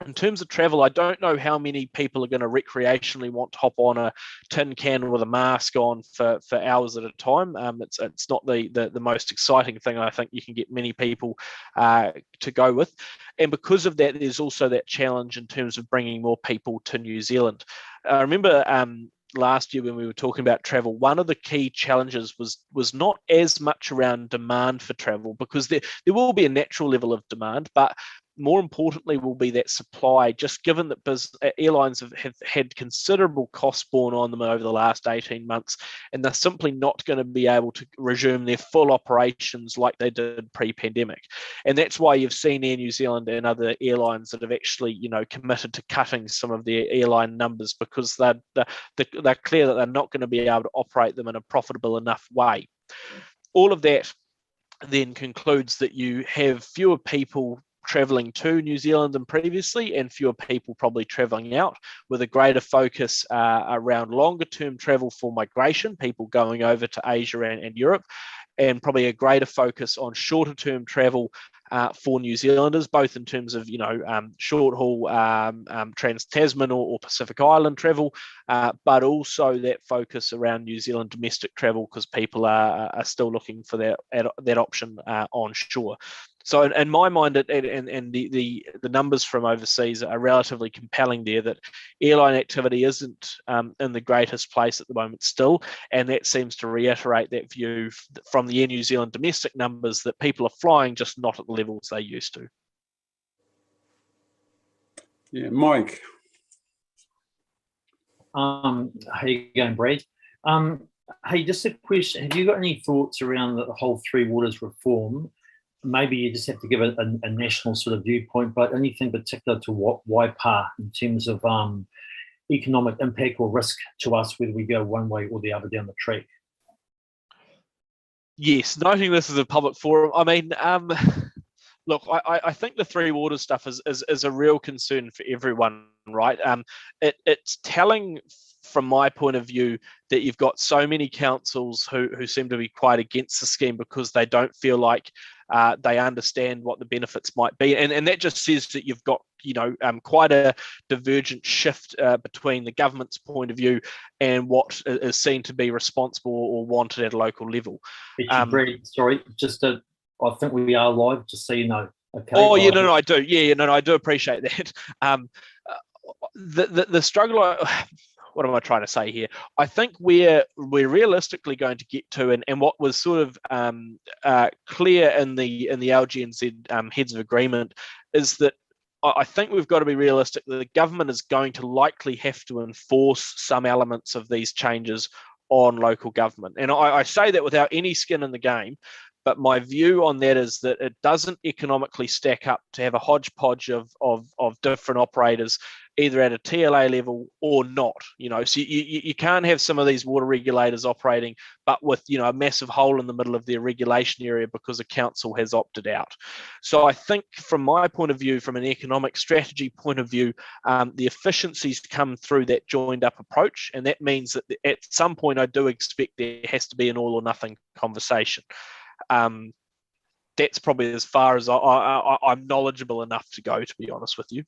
Speaker 3: In terms of travel, I don't know how many people are going to recreationally want to hop on a tin can with a mask on for hours at a time. It's not the most exciting thing I think you can get many people to go with. And because of that, there's also that challenge in terms of bringing more people to New Zealand. I remember last year when we were talking about travel, one of the key challenges was not as much around demand for travel, because there will be a natural level of demand, but more importantly will be that supply, just given that airlines have had considerable costs borne on them over the last 18 months, and they're simply not going to be able to resume their full operations like they did pre-pandemic. And that's why you've seen Air New Zealand and other airlines that have actually, committed to cutting some of their airline numbers, because they're clear that they're not going to be able to operate them in a profitable enough way. All of that then concludes that you have fewer people travelling to New Zealand than previously, and fewer people probably travelling out, with a greater focus around longer term travel for migration, people going over to Asia and Europe, and probably a greater focus on shorter term travel for New Zealanders, both in terms of short haul trans-Tasman or Pacific Island travel, but also that focus around New Zealand domestic travel, because people are still looking for that option on shore. So in my mind, and the numbers from overseas are relatively compelling there, that airline activity isn't in the greatest place at the moment still, and that seems to reiterate that view from the Air New Zealand domestic numbers, that people are flying, just not at the levels they used to.
Speaker 1: Yeah, Mike.
Speaker 7: How you going, Brad? Hey, just a question. Have you got any thoughts around the whole Three Waters reform? Maybe you just have to give a national sort of viewpoint, but anything particular to Waipa in terms of, economic impact or risk to us whether we go one way or the other down the track.
Speaker 3: Yes, noting this is a public forum, I mean, look, I think the Three Waters stuff is a real concern for everyone, right? It's telling from my point of view that you've got so many councils who seem to be quite against the scheme because they don't feel like they understand what the benefits might be, and that just says that you've got quite a divergent shift between the government's point of view and what is seen to be responsible or wanted at a local level.
Speaker 7: Sorry, I think we are live, just so you know. Okay.
Speaker 3: Oh yeah, no, I do. Yeah, no, I do appreciate that. The struggle. What am I trying to say here? I think we're realistically going to get to, and what was sort of clear in the LGNZ heads of agreement is that I think we've got to be realistic that the government is going to likely have to enforce some elements of these changes on local government. And I say that without any skin in the game, but my view on that is that it doesn't economically stack up to have a hodgepodge of different operators either at a TLA level or not. So you can't have some of these water regulators operating, but with a massive hole in the middle of their regulation area because a council has opted out. So I think from my point of view, from an economic strategy point of view, the efficiencies come through that joined up approach, and that means that at some point I do expect there has to be an all or nothing conversation. That's probably as far as I'm knowledgeable enough to go, to be honest with you.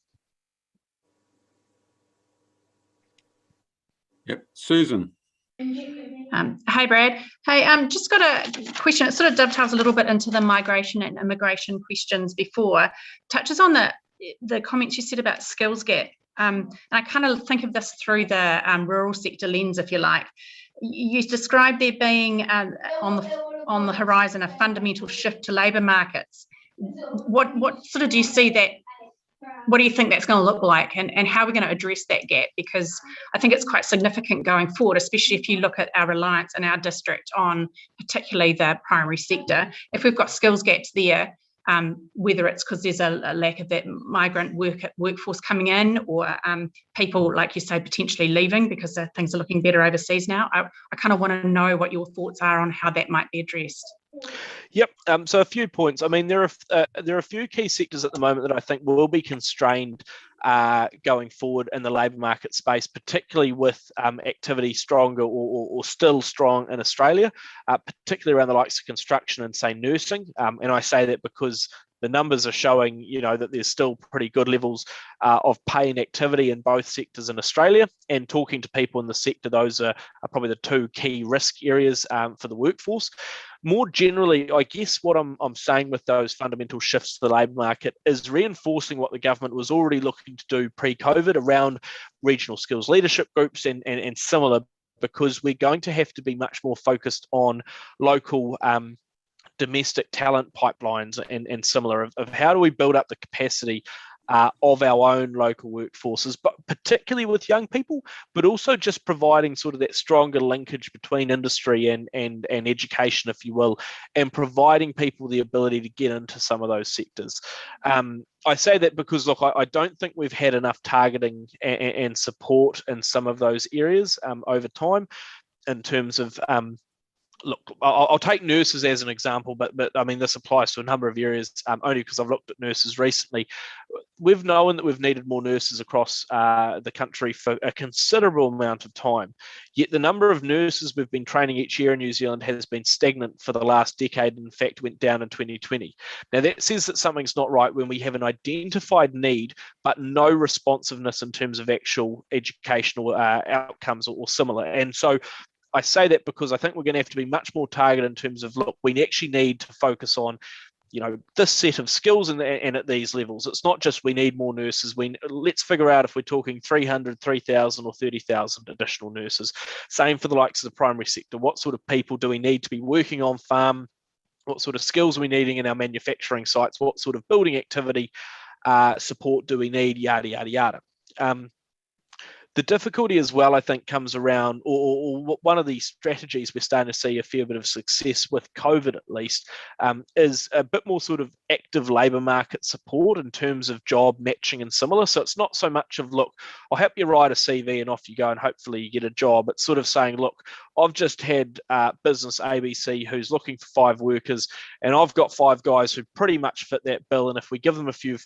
Speaker 1: Yep, Susan.
Speaker 8: Hey, Brad. Hey, just got a question. It sort of dovetails a little bit into the migration and immigration questions before. Touches on the comments you said about skills gap. And I kind of think of this through the rural sector lens, if you like. You described there being on the horizon a fundamental shift to labour markets. What sort of do you see that? What do you think that's going to look like, and how are we going to address that gap? Because I think it's quite significant going forward, especially if you look at our reliance in our district on particularly the primary sector. If we've got skills gaps there, whether it's because there's a lack of that migrant workforce coming in, or people, like you say, potentially leaving because things are looking better overseas now. I kind of want to know what your thoughts are on how that might be addressed.
Speaker 3: Yep. So a few points. I mean, there are a few key sectors at the moment that I think will be constrained going forward in the labour market space, particularly with activity stronger or still strong in Australia, particularly around the likes of construction and, say, nursing. And I say that because the numbers are showing, that there's still pretty good levels of pay and activity in both sectors in Australia. And talking to people in the sector, those are probably the two key risk areas for the workforce. More generally, I guess what I'm saying with those fundamental shifts to the labour market is reinforcing what the government was already looking to do pre-COVID around regional skills leadership groups and similar, because we're going to have to be much more focused on local domestic talent pipelines and similar of how do we build up the capacity of our own local workforces, but particularly with young people, but also just providing sort of that stronger linkage between industry and education, if you will, and providing people the ability to get into some of those sectors. I say that because, look, I don't think we've had enough targeting and support in some of those areas over time in terms of look, I'll take nurses as an example, but I mean, this applies to a number of areas only because I've looked at nurses recently. We've known that we've needed more nurses across the country for a considerable amount of time, yet the number of nurses we've been training each year in New Zealand has been stagnant for the last decade, and in fact went down in 2020. Now that says that something's not right when we have an identified need, but no responsiveness in terms of actual educational outcomes or similar. And so I say that because I think we're going to have to be much more targeted in terms of, look, we actually need to focus on, this set of skills and at these levels. It's not just we need more nurses. Let's figure out if we're talking 300, 3,000 or 30,000 additional nurses. Same for the likes of the primary sector. What sort of people do we need to be working on farm? What sort of skills are we needing in our manufacturing sites? What sort of building activity support do we need? Yada, yada, yada. The difficulty as well, I think, comes around, or one of the strategies we're starting to see a fair bit of success with COVID at least, is a bit more sort of active labour market support in terms of job matching and similar. So it's not so much of, look, I'll help you write a CV and off you go and hopefully you get a job. It's sort of saying, look, I've just had business ABC who's looking for 5 workers, and I've got 5 guys who pretty much fit that bill. And if we give them a few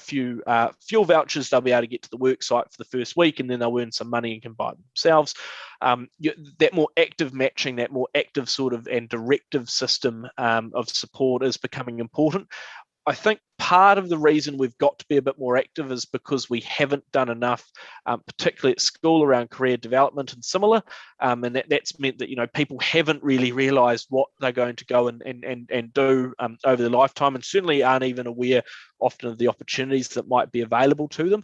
Speaker 3: fuel vouchers, they'll be able to get to the work site for the first week, and then they'll earn some money and can buy them themselves. That more active matching, that more active sort of and directive system of support is becoming important. I think part of the reason we've got to be a bit more active is because we haven't done enough, particularly at school, around career development and similar. And that's meant that, you know, people haven't really realised what they're going to go and do over their lifetime, and certainly aren't even aware often of the opportunities that might be available to them.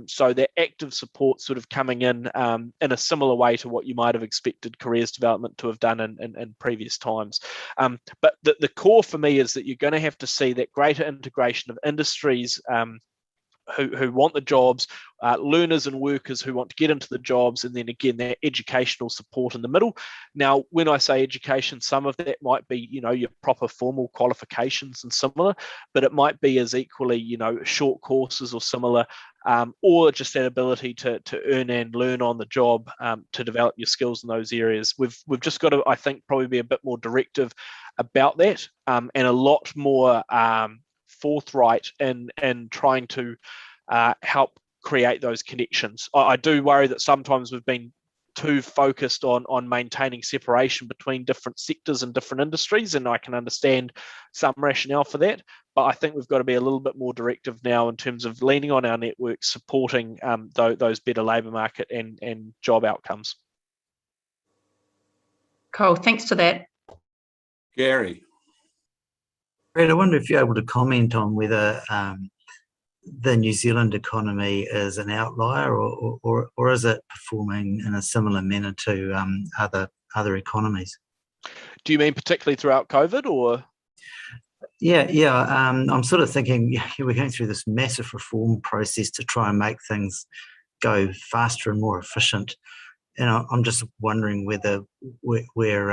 Speaker 3: So that active support sort of coming in a similar way to what you might have expected careers development to have done in previous times. But the core for me is that you're going to have to see that greater integration of industries who want the jobs, learners and workers who want to get into the jobs, and then again that educational support in the middle. Now, when I say education, some of that might be, you know, your proper formal qualifications and similar, but it might be as equally, you know, short courses or similar, or just that ability to earn and learn on the job, to develop your skills in those areas. We've just got to, I think, probably be a bit more directive about that, and a lot more forthright in trying to help create those connections. I do worry that sometimes we've been too focused on maintaining separation between different sectors and different industries, and I can understand some rationale for that, but I think we've got to be a little bit more directive now in terms of leaning on our networks, supporting those better labour market and job outcomes.
Speaker 8: Cool, thanks for that.
Speaker 1: Gary.
Speaker 5: Brad, I wonder if you're able to comment on whether the New Zealand economy is an outlier, or is it performing in a similar manner to other economies?
Speaker 3: Do you mean particularly throughout COVID, or?
Speaker 5: Yeah. I'm sort of thinking we're going through this massive reform process to try and make things go faster and more efficient. And I'm just wondering whether we're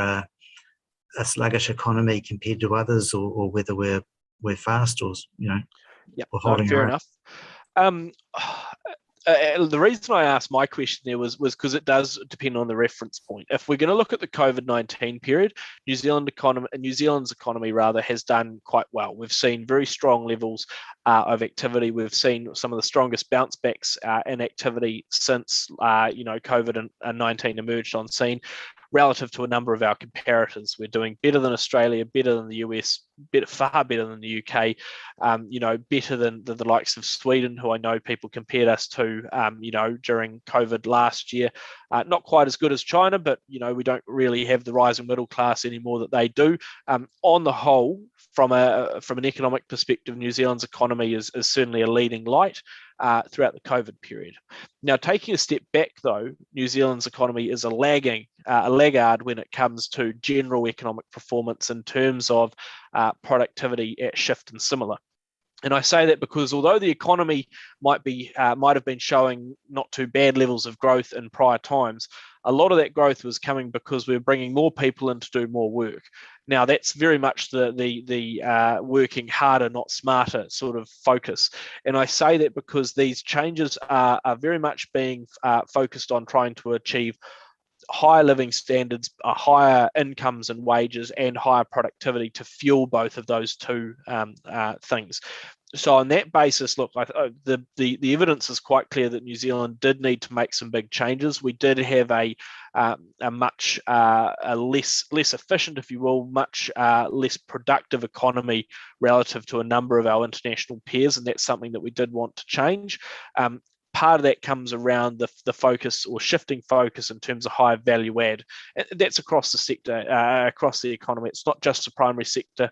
Speaker 5: a sluggish economy compared to others, or whether we're fast, or, you know,
Speaker 3: yeah,
Speaker 5: holding
Speaker 3: fair enough. The reason I asked my question there was because it does depend on the reference point. If we're going to look at the COVID-19 period, New Zealand's economy has done quite well. We've seen very strong levels of activity. We've seen some of the strongest bounce backs in activity since COVID-19 emerged on scene. Relative to a number of our comparators, we're doing better than Australia, better than the US, far better than the UK, better than the likes of Sweden, who I know people compared us to, during COVID last year. Not quite as good as China, but, we don't really have the rising middle class anymore that they do. On the whole, from an economic perspective, New Zealand's economy is certainly a leading light throughout the COVID period. Now, taking a step back, though, New Zealand's economy is a laggard when it comes to general economic performance in terms of productivity at shift and similar. And I say that because although the economy might have been showing not too bad levels of growth in prior times, a lot of that growth was coming because we're bringing more people in to do more work. Now, that's very much the working harder, not smarter sort of focus. And I say that because these changes are very much being focused on trying to achieve higher living standards, higher incomes and wages, and higher productivity to fuel both of those two things. So on that basis, look, the evidence is quite clear that New Zealand did need to make some big changes. We did have a much less efficient, if you will, much less productive economy relative to a number of our international peers, and that's something that we did want to change. Part of that comes around the focus, or shifting focus, in terms of high value add. That's across the sector, across the economy. It's not just the primary sector.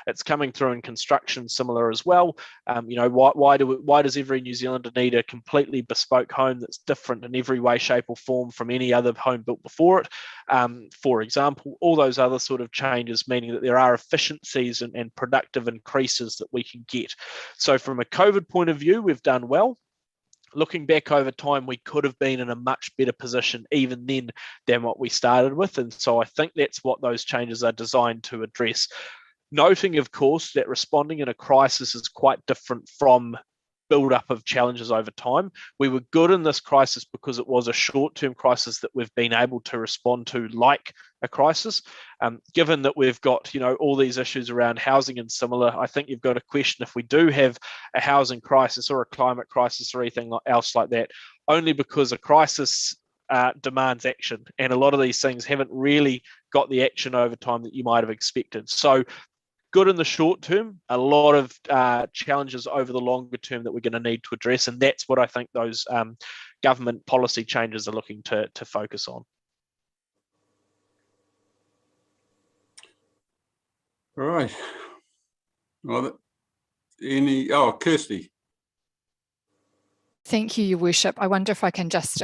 Speaker 3: It's coming through in construction, similar as well. Why does every New Zealander need a completely bespoke home that's different in every way, shape, or form from any other home built before it? For example, all those other sort of changes, meaning that there are efficiencies and productive increases that we can get. So from a COVID point of view, we've done well. looking back over time, we could have been in a much better position even then than what we started with. And so I think that's what those changes are designed to address. Noting, of course, that responding in a crisis is quite different from build-up of challenges over time. We were good in this crisis because it was a short-term crisis that we've been able to respond to like a crisis. Given that we've got, all these issues around housing and similar, I think you've got to question if we do have a housing crisis or a climate crisis or anything else like that, only because a crisis demands action. And a lot of these things haven't really got the action over time that you might have expected. So good in the short term, a lot of challenges over the longer term that we're going to need to address. And that's what I think those government policy changes are looking to focus on.
Speaker 1: All right. Well, Kirsty.
Speaker 2: Thank you, Your Worship. I wonder if I can just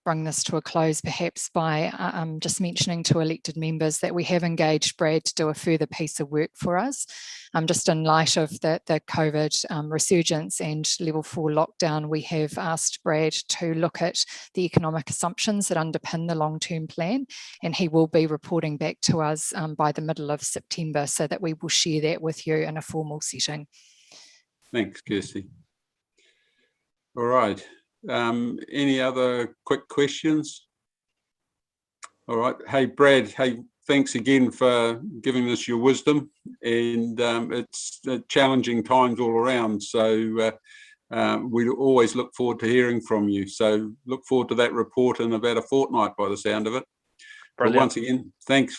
Speaker 2: bring this to a close, perhaps by just mentioning to elected members that we have engaged Brad to do a further piece of work for us. Just in light of the COVID resurgence and level 4 lockdown, we have asked Brad to look at the economic assumptions that underpin the long-term plan, and he will be reporting back to us by the middle of September, so that we will share that with you in a formal setting.
Speaker 1: Thanks, Kirsty. All right. Any other quick questions? All right. Hey, Brad. Hey, thanks again for giving us your wisdom. And it's challenging times all around. So we always look forward to hearing from you. So look forward to that report in about a fortnight by the sound of it. But once again, thanks.